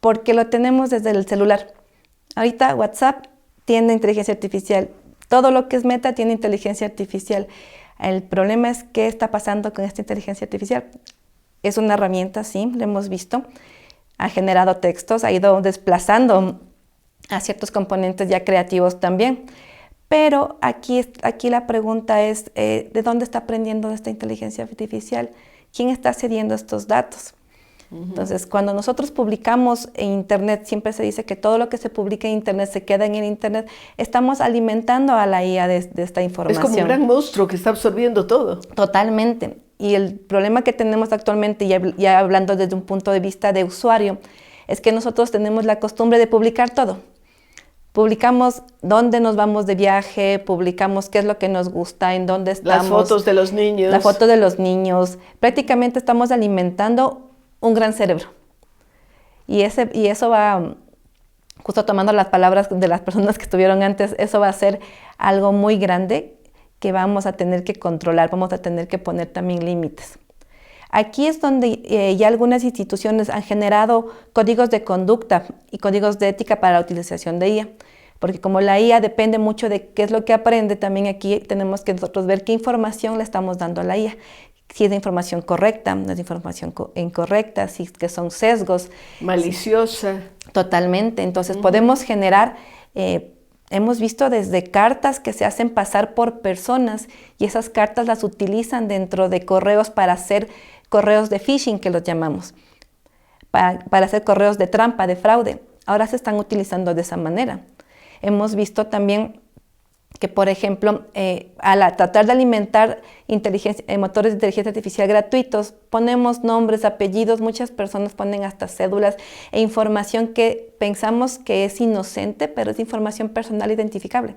porque lo tenemos desde el celular. Ahorita WhatsApp tiene inteligencia artificial. Todo lo que es Meta tiene inteligencia artificial. El problema es qué está pasando con esta inteligencia artificial. Es una herramienta, sí, lo hemos visto. Ha generado textos, ha ido desplazando a ciertos componentes ya creativos también. Pero aquí la pregunta es, ¿de dónde está aprendiendo esta inteligencia artificial? ¿Quién está cediendo estos datos? Entonces, cuando nosotros publicamos en Internet, siempre se dice que todo lo que se publica en Internet se queda en el Internet. Estamos alimentando a la IA de esta información. Es como un gran monstruo que está absorbiendo todo. Totalmente. Y el problema que tenemos actualmente, ya hablando desde un punto de vista de usuario, es que nosotros tenemos la costumbre de publicar todo. Publicamos dónde nos vamos de viaje, publicamos qué es lo que nos gusta, en dónde estamos. Las fotos de los niños. La foto de los niños. Prácticamente estamos alimentando un gran cerebro. Y eso va, justo tomando las palabras de las personas que estuvieron antes, eso va a ser algo muy grande que vamos a tener que controlar, vamos a tener que poner también límites. Aquí es donde ya algunas instituciones han generado códigos de conducta y códigos de ética para la utilización de IA, porque como la IA depende mucho de qué es lo que aprende, también aquí tenemos que nosotros ver qué información le estamos dando a la IA, si es de información correcta, no es de información incorrecta, si es que son sesgos. Maliciosa. Totalmente, entonces podemos generar... hemos visto desde cartas que se hacen pasar por personas y esas cartas las utilizan dentro de correos para hacer correos de phishing, que los llamamos, para hacer correos de trampa, de fraude. Ahora se están utilizando de esa manera. Hemos visto también que, por ejemplo, al tratar de alimentar motores de inteligencia artificial gratuitos, ponemos nombres, apellidos, muchas personas ponen hasta cédulas e información que pensamos que es inocente, pero es información personal identificable.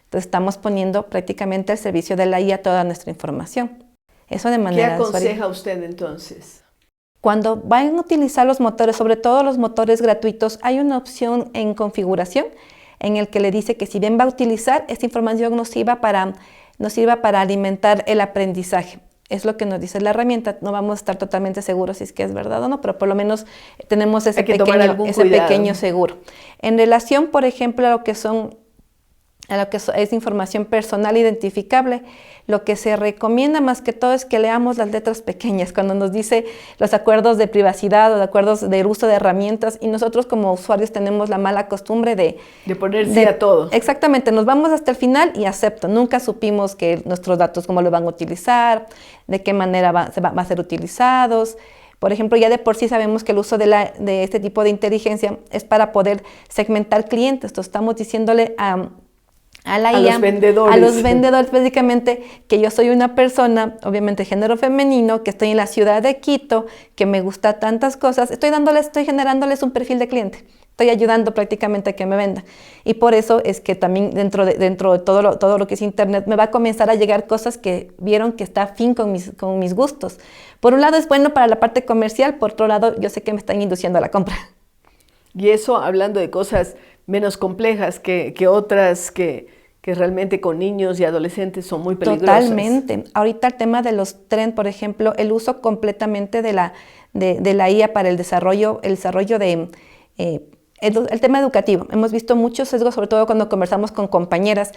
Entonces estamos poniendo prácticamente al servicio de la IA toda nuestra información. Eso de manera ¿Qué aconseja usted entonces? Cuando van a utilizar los motores, sobre todo los motores gratuitos, hay una opción en configuración en el que le dice que si bien va a utilizar, esta información nos sirva para alimentar el aprendizaje. Es lo que nos dice la herramienta. No vamos a estar totalmente seguros si es que es verdad o no, pero por lo menos tenemos ese pequeño seguro. En relación, por ejemplo, a lo que es información personal identificable, lo que se recomienda más que todo es que leamos las letras pequeñas cuando nos dice los acuerdos de privacidad o los acuerdos de uso de herramientas, y nosotros como usuarios tenemos la mala costumbre de poner sí a todo. Exactamente, nos vamos hasta el final y acepto. Nunca supimos que nuestros datos, cómo los van a utilizar, de qué manera van a ser utilizados. Por ejemplo, ya de por sí sabemos que el uso de este tipo de inteligencia es para poder segmentar clientes. Entonces estamos diciéndole a la IA, a los vendedores básicamente, que yo soy una persona, obviamente género femenino, que estoy en la ciudad de Quito, que me gusta tantas cosas, estoy generándoles un perfil de cliente, estoy ayudando prácticamente a que me vendan. Y por eso es que también dentro de todo lo que es internet me va a comenzar a llegar cosas que vieron que está afín con mis gustos. Por un lado es bueno para la parte comercial, por otro lado yo sé que me están induciendo a la compra. Y eso hablando de cosas menos complejas que otras que realmente con niños y adolescentes son muy peligrosas. Totalmente. Ahorita el tema de los trends, por ejemplo, el uso completamente de la IA para el desarrollo de el tema educativo. Hemos visto muchos sesgos, sobre todo cuando conversamos con compañeras,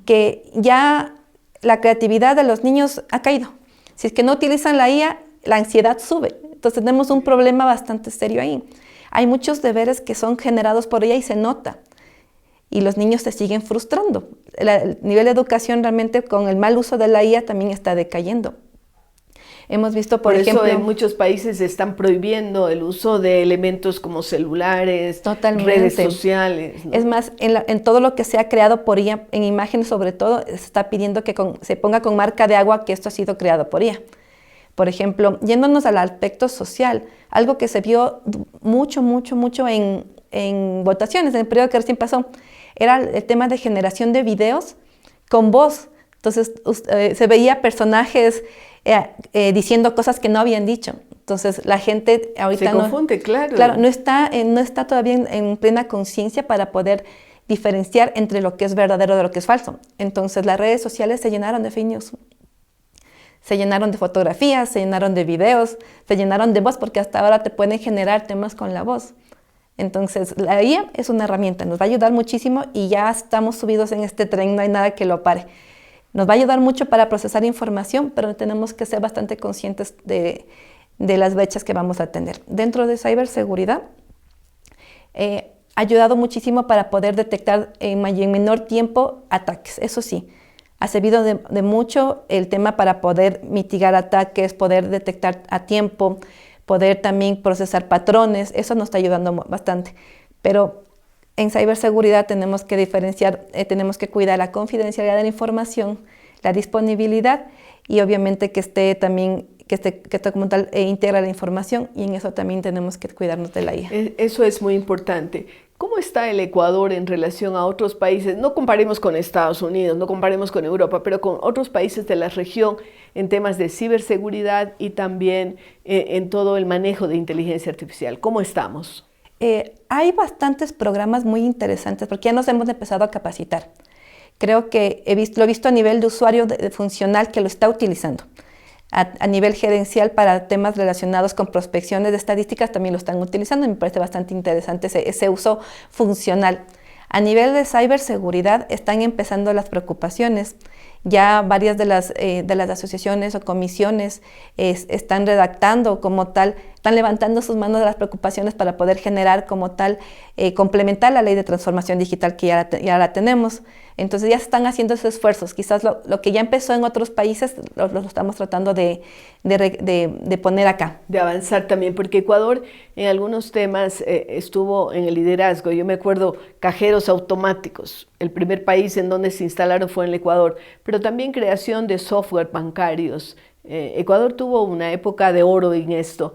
que ya la creatividad de los niños ha caído. Si es que no utilizan la IA, la ansiedad sube. Entonces tenemos un problema bastante serio ahí. Hay muchos deberes que son generados por ella y se nota. Y los niños se siguen frustrando. El nivel de educación realmente con el mal uso de la IA también está decayendo. Hemos visto, por ejemplo... eso en muchos países están prohibiendo el uso de elementos como celulares, redes sociales, ¿no? Es más, en todo lo que se ha creado por IA, en imágenes sobre todo, se está pidiendo que se ponga con marca de agua que esto ha sido creado por IA. Por ejemplo, yéndonos al aspecto social, algo que se vio mucho en votaciones, en el periodo que recién pasó, era el tema de generación de videos con voz. Entonces, se veía personajes diciendo cosas que no habían dicho. Entonces, la gente ahorita se confunde, claro. Claro, no está todavía en plena conciencia para poder diferenciar entre lo que es verdadero de lo que es falso. Entonces, las redes sociales se llenaron de fake news. Se llenaron de fotografías, se llenaron de videos, se llenaron de voz, porque hasta ahora te pueden generar temas con la voz. Entonces, la IA es una herramienta, nos va a ayudar muchísimo y ya estamos subidos en este tren, no hay nada que lo pare. Nos va a ayudar mucho para procesar información, pero tenemos que ser bastante conscientes de las brechas que vamos a tener. Dentro de ciberseguridad, ha ayudado muchísimo para poder detectar en menor tiempo ataques, eso sí. Ha servido de mucho el tema para poder mitigar ataques, poder detectar a tiempo, poder también procesar patrones. Eso nos está ayudando bastante. Pero en ciberseguridad tenemos que diferenciar, tenemos que cuidar la confidencialidad de la información, la disponibilidad y obviamente que esté como tal integra la información, y en eso también tenemos que cuidarnos de la IA. Eso es muy importante. ¿Cómo está el Ecuador en relación a otros países? No comparemos con Estados Unidos, no comparemos con Europa, pero con otros países de la región en temas de ciberseguridad y también en todo el manejo de inteligencia artificial. ¿Cómo estamos? Hay bastantes programas muy interesantes porque ya nos hemos empezado a capacitar. Creo que lo he visto a nivel de usuario funcional que lo está utilizando. A nivel gerencial para temas relacionados con prospecciones de estadísticas también lo están utilizando y me parece bastante interesante ese uso funcional. A nivel de ciberseguridad están empezando las preocupaciones. Ya varias de las asociaciones o comisiones están redactando como tal, están levantando sus manos de las preocupaciones para poder generar como tal, complementar la ley de transformación digital que ya la tenemos. Entonces ya se están haciendo esos esfuerzos. Quizás lo que ya empezó en otros países lo estamos tratando de poner acá. De avanzar también, porque Ecuador en algunos temas estuvo en el liderazgo. Yo me acuerdo cajeros automáticos. El primer país en donde se instalaron fue en el Ecuador, pero también creación de software bancarios. Ecuador tuvo una época de oro en esto.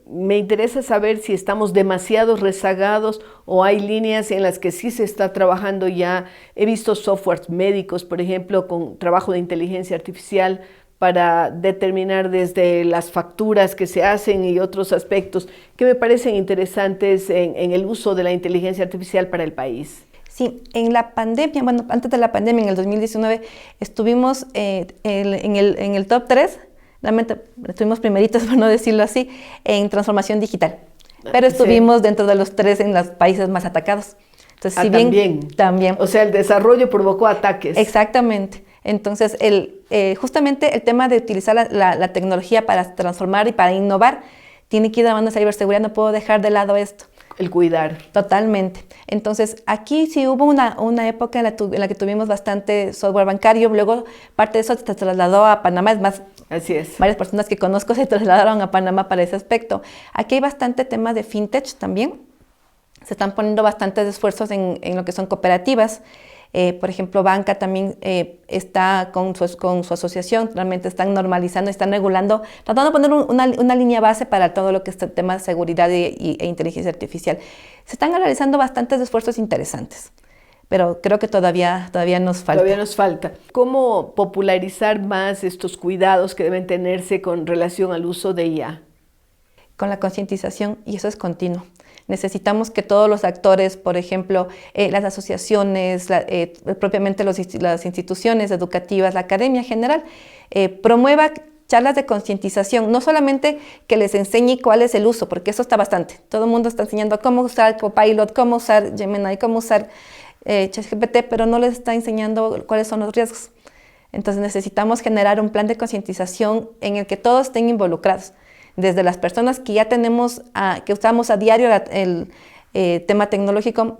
Me interesa saber si estamos demasiado rezagados o hay líneas en las que sí se está trabajando ya. He visto softwares médicos, por ejemplo, con trabajo de inteligencia artificial para determinar desde las facturas que se hacen y otros aspectos que me parecen interesantes en el uso de la inteligencia artificial para el país. Sí, en la pandemia, bueno, antes de la pandemia, en el 2019, estuvimos en el top 3. Realmente estuvimos primeritos, por no decirlo así, en transformación digital. Pero estuvimos dentro de los 3 en los países más atacados. Entonces, si bien, también. O sea, el desarrollo provocó ataques. Exactamente. Entonces, justamente el tema de utilizar la tecnología para transformar y para innovar tiene que ir de la mano de ciberseguridad. No puedo dejar de lado esto. El cuidar. Totalmente. Entonces, aquí sí hubo una época en la que tuvimos bastante software bancario, luego parte de eso se trasladó a Panamá, es más, así es. Varias personas que conozco se trasladaron a Panamá para ese aspecto. Aquí hay bastante tema de fintech también, se están poniendo bastantes esfuerzos en lo que son cooperativas. Por ejemplo, Banca también está con su asociación, realmente están normalizando, están regulando, tratando de poner una línea base para todo lo que es el tema de seguridad e inteligencia artificial. Se están realizando bastantes esfuerzos interesantes, pero creo que todavía nos falta. Todavía nos falta. ¿Cómo popularizar más estos cuidados que deben tenerse con relación al uso de IA? Con la concientización, y eso es continuo. Necesitamos que todos los actores, por ejemplo, las asociaciones, propiamente las instituciones educativas, la academia en general, promueva charlas de concientización, no solamente que les enseñe cuál es el uso, porque eso está bastante. Todo el mundo está enseñando cómo usar Copilot, cómo usar Gemini, cómo usar ChatGPT, pero no les está enseñando cuáles son los riesgos. Entonces necesitamos generar un plan de concientización en el que todos estén involucrados. Desde las personas que ya tenemos, que usamos a diario el tema tecnológico,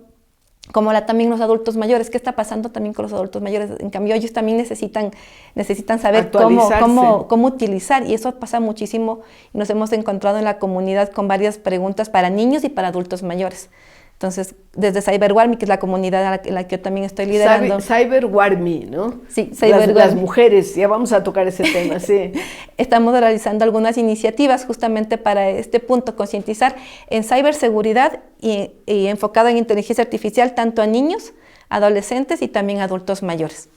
como también los adultos mayores. ¿Qué está pasando también con los adultos mayores? En cambio, ellos también necesitan saber cómo utilizar, y eso pasa muchísimo. Y nos hemos encontrado en la comunidad con varias preguntas para niños y para adultos mayores. Entonces, desde CyberWarmi, que es la comunidad en la que yo también estoy liderando. CyberWarmi, ¿no? Sí, CyberWarmi. Las mujeres, ya vamos a tocar ese tema, sí. Estamos realizando algunas iniciativas justamente para este punto, concientizar en ciberseguridad y enfocado en inteligencia artificial tanto a niños, adolescentes y también adultos mayores.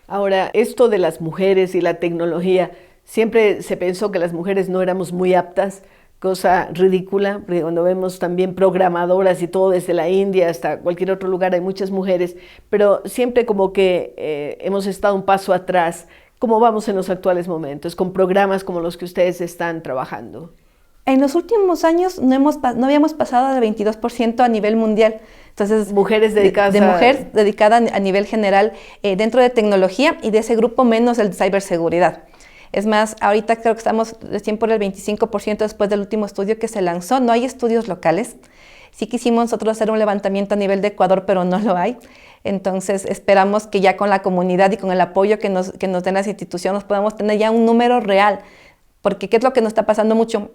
Ahora, esto de las mujeres y la tecnología, siempre se pensó que las mujeres no éramos muy aptas, cosa ridícula, porque cuando vemos también programadoras y todo desde la India hasta cualquier otro lugar hay muchas mujeres, pero siempre como que hemos estado un paso atrás. ¿Cómo vamos en los actuales momentos con programas como los que ustedes están trabajando? En los últimos años no habíamos pasado del 22% a nivel mundial. Entonces, mujeres dedicadas mujeres dedicadas a nivel general dentro de tecnología, y de ese grupo menos el de ciberseguridad. Es más, ahorita creo que estamos recién por el 25% después del último estudio que se lanzó. No hay estudios locales. Sí quisimos nosotros hacer un levantamiento a nivel de Ecuador, pero no lo hay. Entonces esperamos que ya con la comunidad y con el apoyo que nos den las instituciones podamos tener ya un número real. Porque ¿qué es lo que nos está pasando mucho?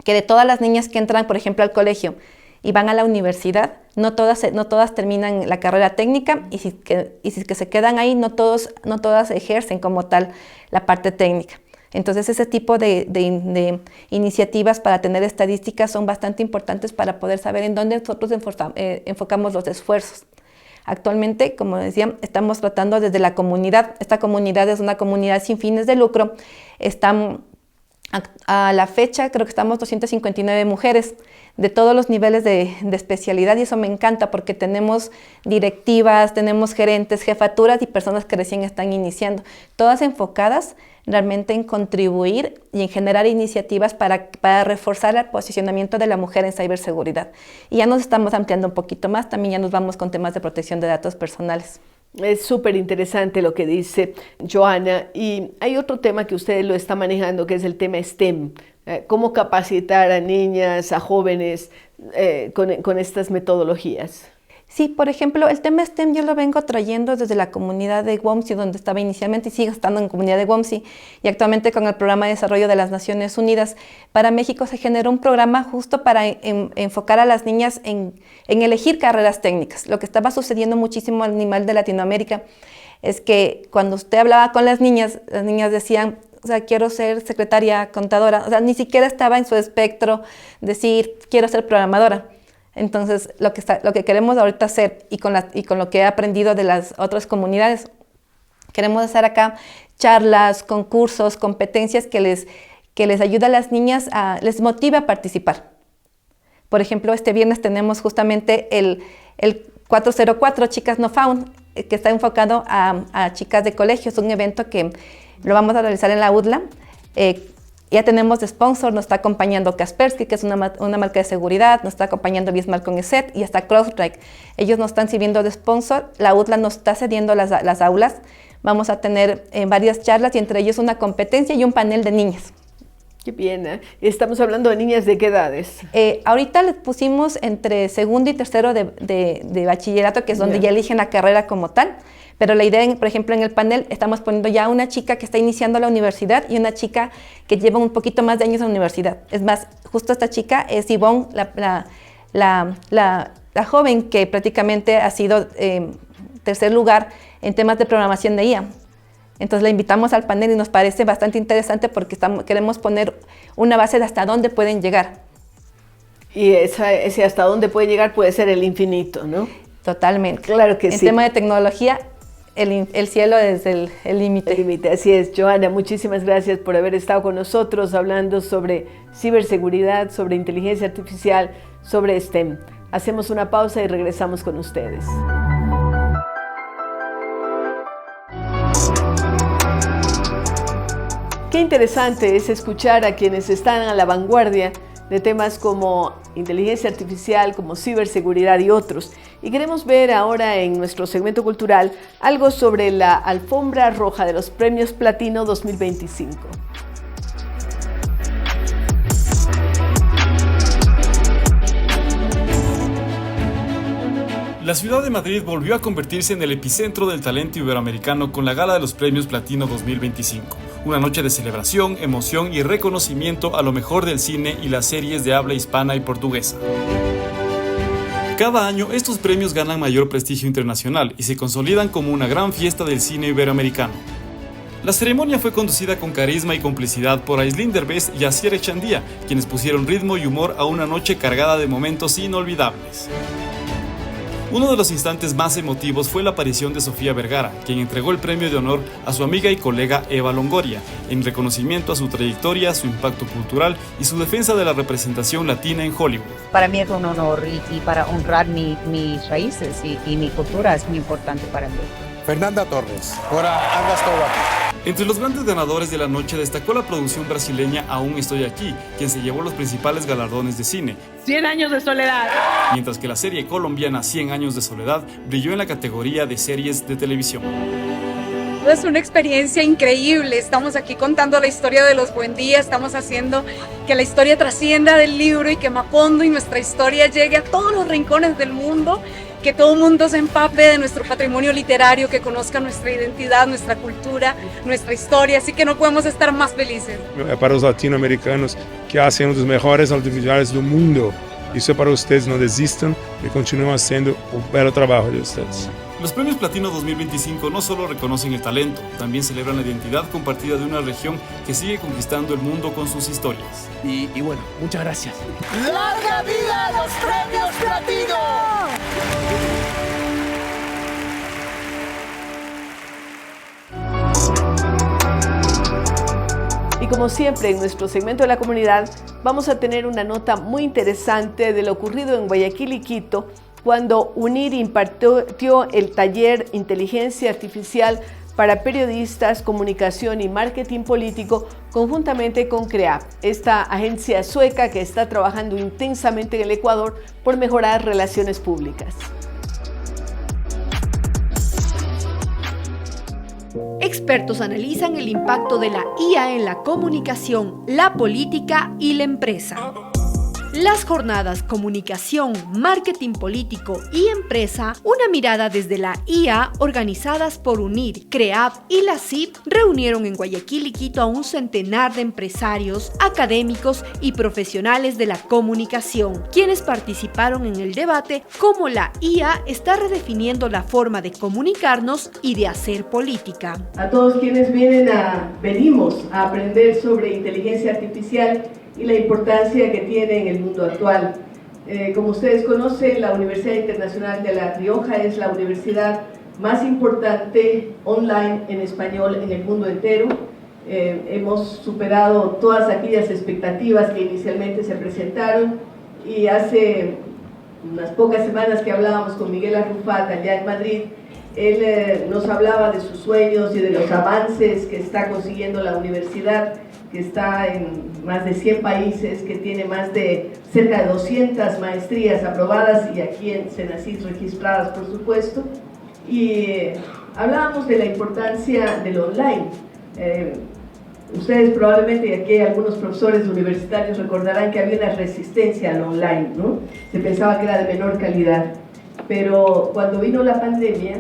Que de todas las niñas que entran, por ejemplo, al colegio y van a la universidad, no todas terminan la carrera técnica, y si que se quedan ahí, no todas ejercen como tal la parte técnica. Entonces ese tipo de iniciativas para tener estadísticas son bastante importantes para poder saber en dónde nosotros enfocamos los esfuerzos. Actualmente, como decía, estamos tratando desde la comunidad. Esta comunidad es una comunidad sin fines de lucro. A la fecha creo que estamos 259 mujeres de todos los niveles de especialidad, y eso me encanta porque tenemos directivas, tenemos gerentes, jefaturas y personas que recién están iniciando, todas enfocadas realmente en contribuir y en generar iniciativas para reforzar el posicionamiento de la mujer en ciberseguridad. Y ya nos estamos ampliando un poquito más, también ya nos vamos con temas de protección de datos personales. Es súper interesante lo que dice Joana, y hay otro tema que usted lo está manejando, que es el tema STEM. ¿Cómo capacitar a niñas, a jóvenes con estas metodologías? Sí, por ejemplo, el tema STEM yo lo vengo trayendo desde la comunidad de WOMSI, donde estaba inicialmente y sigo estando en la comunidad de WOMSI, y actualmente con el Programa de Desarrollo de las Naciones Unidas. Para México se generó un programa justo para enfocar a las niñas en elegir carreras técnicas. Lo que estaba sucediendo muchísimo a nivel de Latinoamérica es que cuando usted hablaba con las niñas decían, o sea, quiero ser secretaria, contadora, o sea, ni siquiera estaba en su espectro decir, quiero ser programadora. Entonces, lo que queremos ahorita hacer y con lo que he aprendido de las otras comunidades, queremos hacer acá charlas, concursos, competencias que les ayude a las niñas, les motive a participar. Por ejemplo, este viernes tenemos justamente el 404 Chicas No Found, que está enfocado a chicas de colegio. Es un evento que lo vamos a realizar en la UDLA. Ya tenemos de sponsor, nos está acompañando Kaspersky, que es una marca de seguridad, nos está acompañando Bismarck con ESET y hasta CrowdStrike. Ellos nos están sirviendo de sponsor, la UDLA nos está cediendo las aulas. Vamos a tener varias charlas y entre ellos una competencia y un panel de niñas. Qué bien, ¿eh? Estamos hablando de niñas de qué edades. Ahorita les pusimos entre segundo y tercero de bachillerato, que es donde ya eligen la carrera como tal. Pero la idea, por ejemplo, en el panel estamos poniendo ya una chica que está iniciando la universidad y una chica que lleva un poquito más de años en la universidad. Es más, justo esta chica es Ivonne, la joven que prácticamente ha sido tercer lugar en temas de programación de IA. Entonces la invitamos al panel y nos parece bastante interesante porque queremos poner una base de hasta dónde pueden llegar. Y ese hasta dónde puede llegar puede ser el infinito, ¿no? Totalmente. Claro que sí. En tema de tecnología, el cielo es el límite. El límite, así es. Joana, muchísimas gracias por haber estado con nosotros hablando sobre ciberseguridad, sobre inteligencia artificial, sobre STEM. Hacemos una pausa y regresamos con ustedes. Qué interesante es escuchar a quienes están a la vanguardia de temas como inteligencia artificial, como ciberseguridad y otros. Y queremos ver ahora en nuestro segmento cultural algo sobre la alfombra roja de los Premios Platino 2025. La ciudad de Madrid volvió a convertirse en el epicentro del talento iberoamericano con la gala de los Premios Platino 2025. Una noche de celebración, emoción y reconocimiento a lo mejor del cine y las series de habla hispana y portuguesa. Cada año estos premios ganan mayor prestigio internacional y se consolidan como una gran fiesta del cine iberoamericano. La ceremonia fue conducida con carisma y complicidad por Aislinn Derbez y Asier Echandía, quienes pusieron ritmo y humor a una noche cargada de momentos inolvidables. Uno de los instantes más emotivos fue la aparición de Sofía Vergara, quien entregó el premio de honor a su amiga y colega Eva Longoria, en reconocimiento a su trayectoria, su impacto cultural y su defensa de la representación latina en Hollywood. Para mí es un honor y para honrar mis raíces y mi cultura es muy importante para mí. Fernanda Torres, ahora andas todo aquí. Entre los grandes ganadores de la noche destacó la producción brasileña Aún Estoy Aquí, quien se llevó los principales galardones de cine. 100 años de soledad. Mientras que la serie colombiana 100 años de soledad brilló en la categoría de series de televisión. Es una experiencia increíble. Estamos aquí contando la historia de los Buendía, estamos haciendo que la historia trascienda del libro y que Macondo y nuestra historia llegue a todos los rincones del mundo, que todo el mundo se empape de nuestro patrimonio literario, que conozca nuestra identidad, nuestra cultura, nuestra historia, así que no podemos estar más felices. Para los latinoamericanos que hacen los mejores audiovisuales del mundo, eso para ustedes, no desistan y continúen haciendo un buen trabajo de ustedes. Los premios Platino 2025 no solo reconocen el talento, también celebran la identidad compartida de una región que sigue conquistando el mundo con sus historias. Y bueno, muchas gracias. ¡Larga vida a los premios Platino! Y como siempre en nuestro segmento de la comunidad vamos a tener una nota muy interesante de lo ocurrido en Guayaquil y Quito cuando UNIR impartió el taller Inteligencia Artificial para Periodistas, Comunicación y Marketing Político conjuntamente con CREAP, esta agencia sueca que está trabajando intensamente en el Ecuador por mejorar relaciones públicas. Expertos analizan el impacto de la IA en la comunicación, la política y la empresa. Las jornadas Comunicación, Marketing Político y Empresa, una mirada desde la IA, organizadas por UNIR, CREAP y la CIP, reunieron en Guayaquil y Quito a un centenar de empresarios, académicos y profesionales de la comunicación, quienes participaron en el debate cómo la IA está redefiniendo la forma de comunicarnos y de hacer política. A todos quienes venimos a aprender sobre inteligencia artificial y la importancia que tiene en el mundo actual. Como ustedes conocen, la Universidad Internacional de La Rioja es la universidad más importante online en español en el mundo entero. Hemos superado todas aquellas expectativas que inicialmente se presentaron y hace unas pocas semanas que hablábamos con Miguel Arrufat allá en Madrid, él nos hablaba de sus sueños y de los avances que está consiguiendo la universidad, que está en más de 100 países, que tiene más de cerca de 200 maestrías aprobadas y aquí en Senacid registradas, por supuesto. Y hablábamos de la importancia del online. Ustedes probablemente, y aquí hay algunos profesores universitarios, recordarán que había una resistencia al online, ¿no? Se pensaba que era de menor calidad, pero cuando vino la pandemia,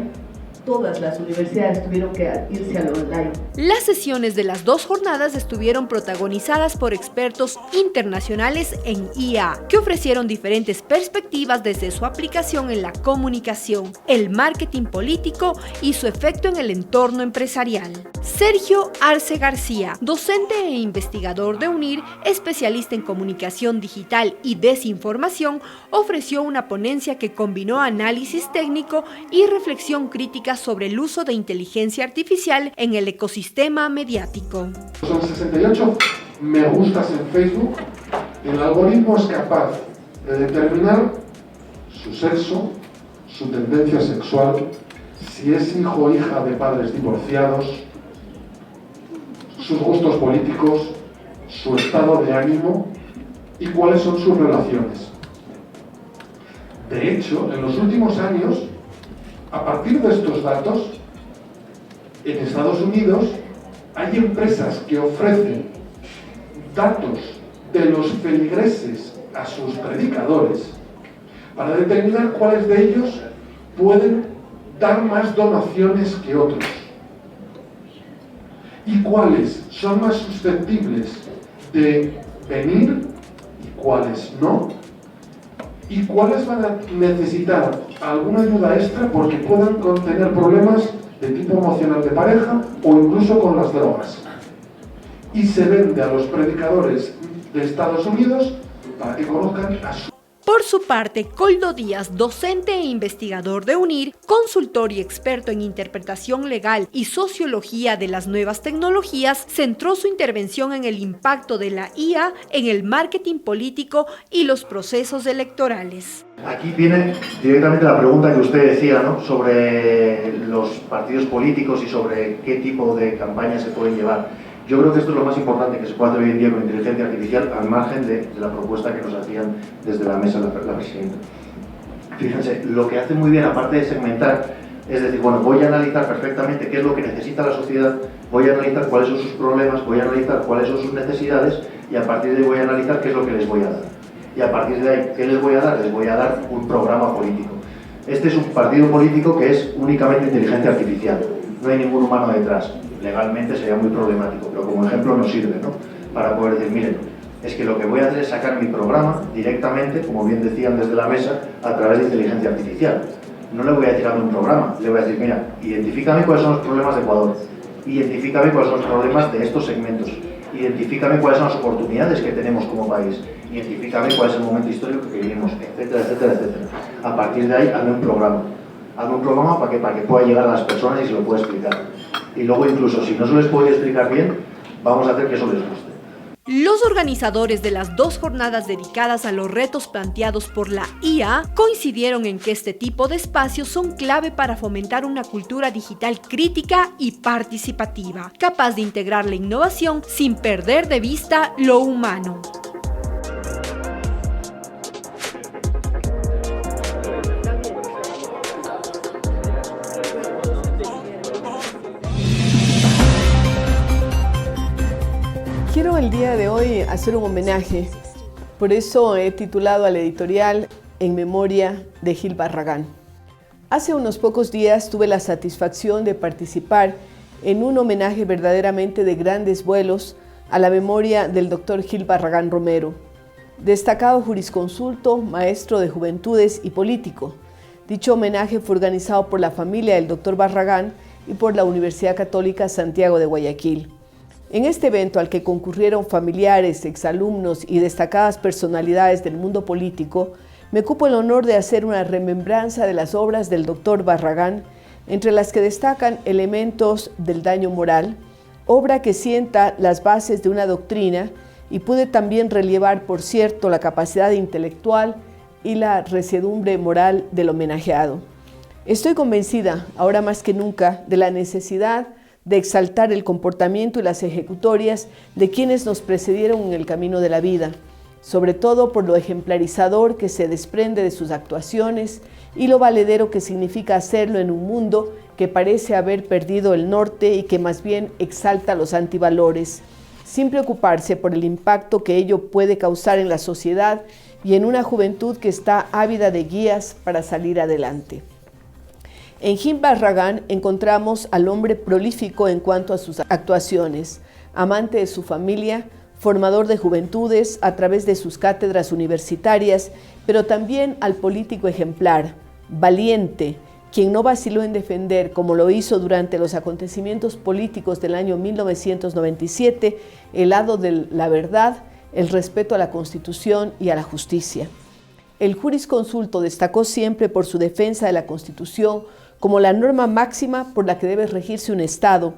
todas las universidades tuvieron que irse al online. Las sesiones de las dos jornadas estuvieron protagonizadas por expertos internacionales en IA, que ofrecieron diferentes perspectivas desde su aplicación en la comunicación, el marketing político y su efecto en el entorno empresarial. Sergio Arce García, docente e investigador de UNIR, especialista en comunicación digital y desinformación, ofreció una ponencia que combinó análisis técnico y reflexión crítica sobre el uso de inteligencia artificial en el ecosistema mediático. Son 68 me gustas en Facebook. El algoritmo es capaz de determinar su sexo, su tendencia sexual, si es hijo o hija de padres divorciados, sus gustos políticos, su estado de ánimo y cuáles son sus relaciones. De hecho, en los últimos años, a partir de estos datos, en Estados Unidos hay empresas que ofrecen datos de los feligreses a sus predicadores para determinar cuáles de ellos pueden dar más donaciones que otros y cuáles son más susceptibles de venir y cuáles no, y cuáles van a necesitar alguna ayuda extra porque puedan tener problemas de tipo emocional de pareja o incluso con las drogas. Y se vende a los predicadores de Estados Unidos para que conozcan a su... Por su parte, Coldo Díaz, docente e investigador de UNIR, consultor y experto en interpretación legal y sociología de las nuevas tecnologías, centró su intervención en el impacto de la IA en el marketing político y los procesos electorales. Aquí viene directamente la pregunta que usted decía, ¿no?, sobre los partidos políticos y sobre qué tipo de campañas se pueden llevar. Yo creo que esto es lo más importante que se puede hacer hoy en día con inteligencia artificial, al margen de la propuesta que nos hacían desde la mesa la presidenta. Fíjense, lo que hace muy bien, aparte de segmentar, es decir, bueno, voy a analizar perfectamente qué es lo que necesita la sociedad, voy a analizar cuáles son sus problemas, voy a analizar cuáles son sus necesidades y a partir de ahí voy a analizar qué es lo que les voy a dar. Y a partir de ahí, ¿qué les voy a dar? Les voy a dar un programa político. Este es un partido político que es únicamente inteligencia artificial, no hay ningún humano detrás. Legalmente sería muy problemático, pero como ejemplo nos sirve, ¿no?, para poder decir, miren, es que lo que voy a hacer es sacar mi programa directamente, como bien decían desde la mesa, a través de inteligencia artificial. no le voy a decir a un programa, le voy a decir, mira, identifícame cuáles son los problemas de Ecuador, identifícame cuáles son los problemas de estos segmentos, identifícame cuáles son las oportunidades que tenemos como país, identifícame cuál es el momento histórico que vivimos, etcétera, etcétera, etcétera. A partir de ahí, hazme un programa. Hazme un programa para que pueda llegar a las personas y se lo pueda explicar. Y luego, incluso, si no se les puede explicar bien, vamos a hacer que eso les guste. Los organizadores de las 2 jornadas dedicadas a los retos planteados por la IA coincidieron en que este tipo de espacios son clave para fomentar una cultura digital crítica y participativa, capaz de integrar la innovación sin perder de vista lo humano. Quiero el día de hoy hacer un homenaje, por eso he titulado al editorial En memoria de Gil Barragán. Hace unos pocos días tuve la satisfacción de participar en un homenaje verdaderamente de grandes vuelos a la memoria del Dr. Gil Barragán Romero, destacado jurisconsulto, maestro de juventudes y político. Dicho homenaje fue organizado por la familia del Dr. Barragán y por la Universidad Católica Santiago de Guayaquil. En este evento, al que concurrieron familiares, exalumnos y destacadas personalidades del mundo político, me cupo el honor de hacer una remembranza de las obras del Dr. Barragán, entre las que destacan Elementos del daño moral, obra que sienta las bases de una doctrina, y pude también relevar, por cierto, la capacidad intelectual y la resiedumbre moral del homenajeado. Estoy convencida, ahora más que nunca, de la necesidad de exaltar el comportamiento y las ejecutorias de quienes nos precedieron en el camino de la vida, sobre todo por lo ejemplarizador que se desprende de sus actuaciones y lo valedero que significa hacerlo en un mundo que parece haber perdido el norte y que más bien exalta los antivalores, sin preocuparse por el impacto que ello puede causar en la sociedad y en una juventud que está ávida de guías para salir adelante. En Gil Barragán encontramos al hombre prolífico en cuanto a sus actuaciones, amante de su familia, formador de juventudes a través de sus cátedras universitarias, pero también al político ejemplar, valiente, quien no vaciló en defender, como lo hizo durante los acontecimientos políticos del año 1997, el lado de la verdad, el respeto a la Constitución y a la justicia. El jurisconsulto destacó siempre por su defensa de la Constitución como la norma máxima por la que debe regirse un Estado,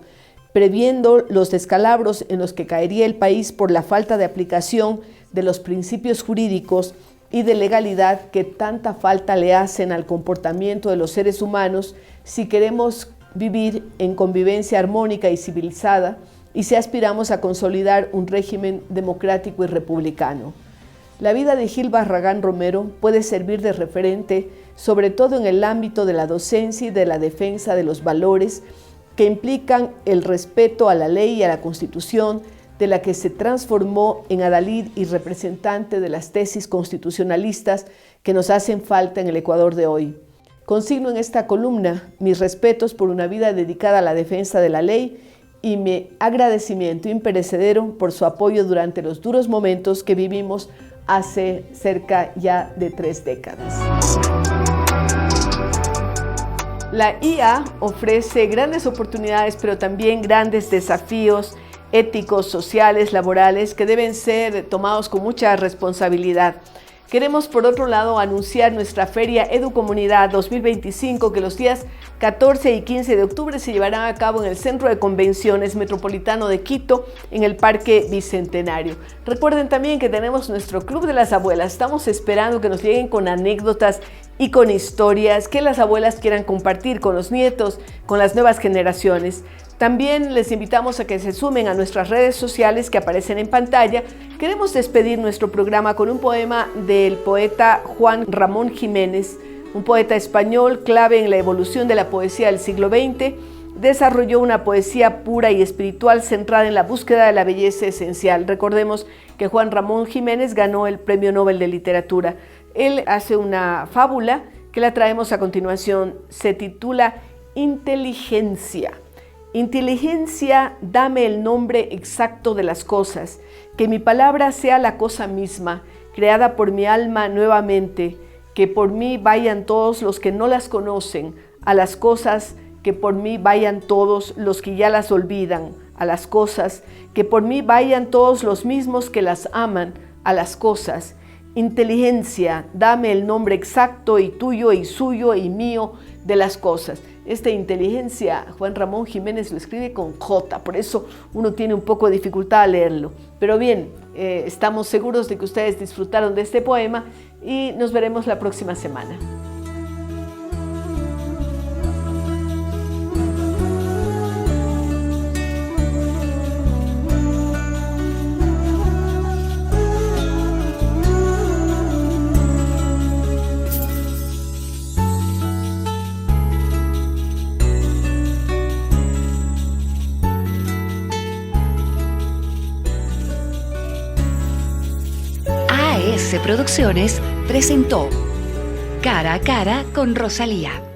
previendo los descalabros en los que caería el país por la falta de aplicación de los principios jurídicos y de legalidad que tanta falta le hacen al comportamiento de los seres humanos si queremos vivir en convivencia armónica y civilizada y si aspiramos a consolidar un régimen democrático y republicano. La vida de Gil Barragán Romero puede servir de referente, sobre todo en el ámbito de la docencia y de la defensa de los valores que implican el respeto a la ley y a la Constitución, de la que se transformó en adalid y representante de las tesis constitucionalistas que nos hacen falta en el Ecuador de hoy. Consigno en esta columna mis respetos por una vida dedicada a la defensa de la ley y mi agradecimiento imperecedero por su apoyo durante los duros momentos que vivimos hace cerca ya de 3 décadas. La IA ofrece grandes oportunidades, pero también grandes desafíos éticos, sociales, laborales, que deben ser tomados con mucha responsabilidad. Queremos, por otro lado, anunciar nuestra Feria Educomunidad 2025, que los días 14 y 15 de octubre se llevará a cabo en el Centro de Convenciones Metropolitano de Quito, en el Parque Bicentenario. Recuerden también que tenemos nuestro Club de las Abuelas. Estamos esperando que nos lleguen con anécdotas y con historias que las abuelas quieran compartir con los nietos, con las nuevas generaciones. También les invitamos a que se sumen a nuestras redes sociales que aparecen en pantalla. Queremos despedir nuestro programa con un poema del poeta Juan Ramón Jiménez, un poeta español clave en la evolución de la poesía del siglo XX. Desarrolló una poesía pura y espiritual centrada en la búsqueda de la belleza esencial. Recordemos que Juan Ramón Jiménez ganó el Premio Nobel de Literatura. Él hace una fábula que la traemos a continuación. Se titula Inteligencia. Inteligencia, dame el nombre exacto de las cosas, que mi palabra sea la cosa misma, creada por mi alma nuevamente, que por mí vayan todos los que no las conocen, a las cosas que por mí vayan todos los que ya las olvidan, a las cosas que por mí vayan todos los mismos que las aman, a las cosas. Inteligencia, dame el nombre exacto y tuyo y suyo y mío de las cosas. Esta inteligencia, Juan Ramón Jiménez lo escribe con J, por eso uno tiene un poco de dificultad a leerlo. Pero bien, estamos seguros de que ustedes disfrutaron de este poema y nos veremos la próxima semana. AS Producciones presentó Cara a Cara con Rosalía.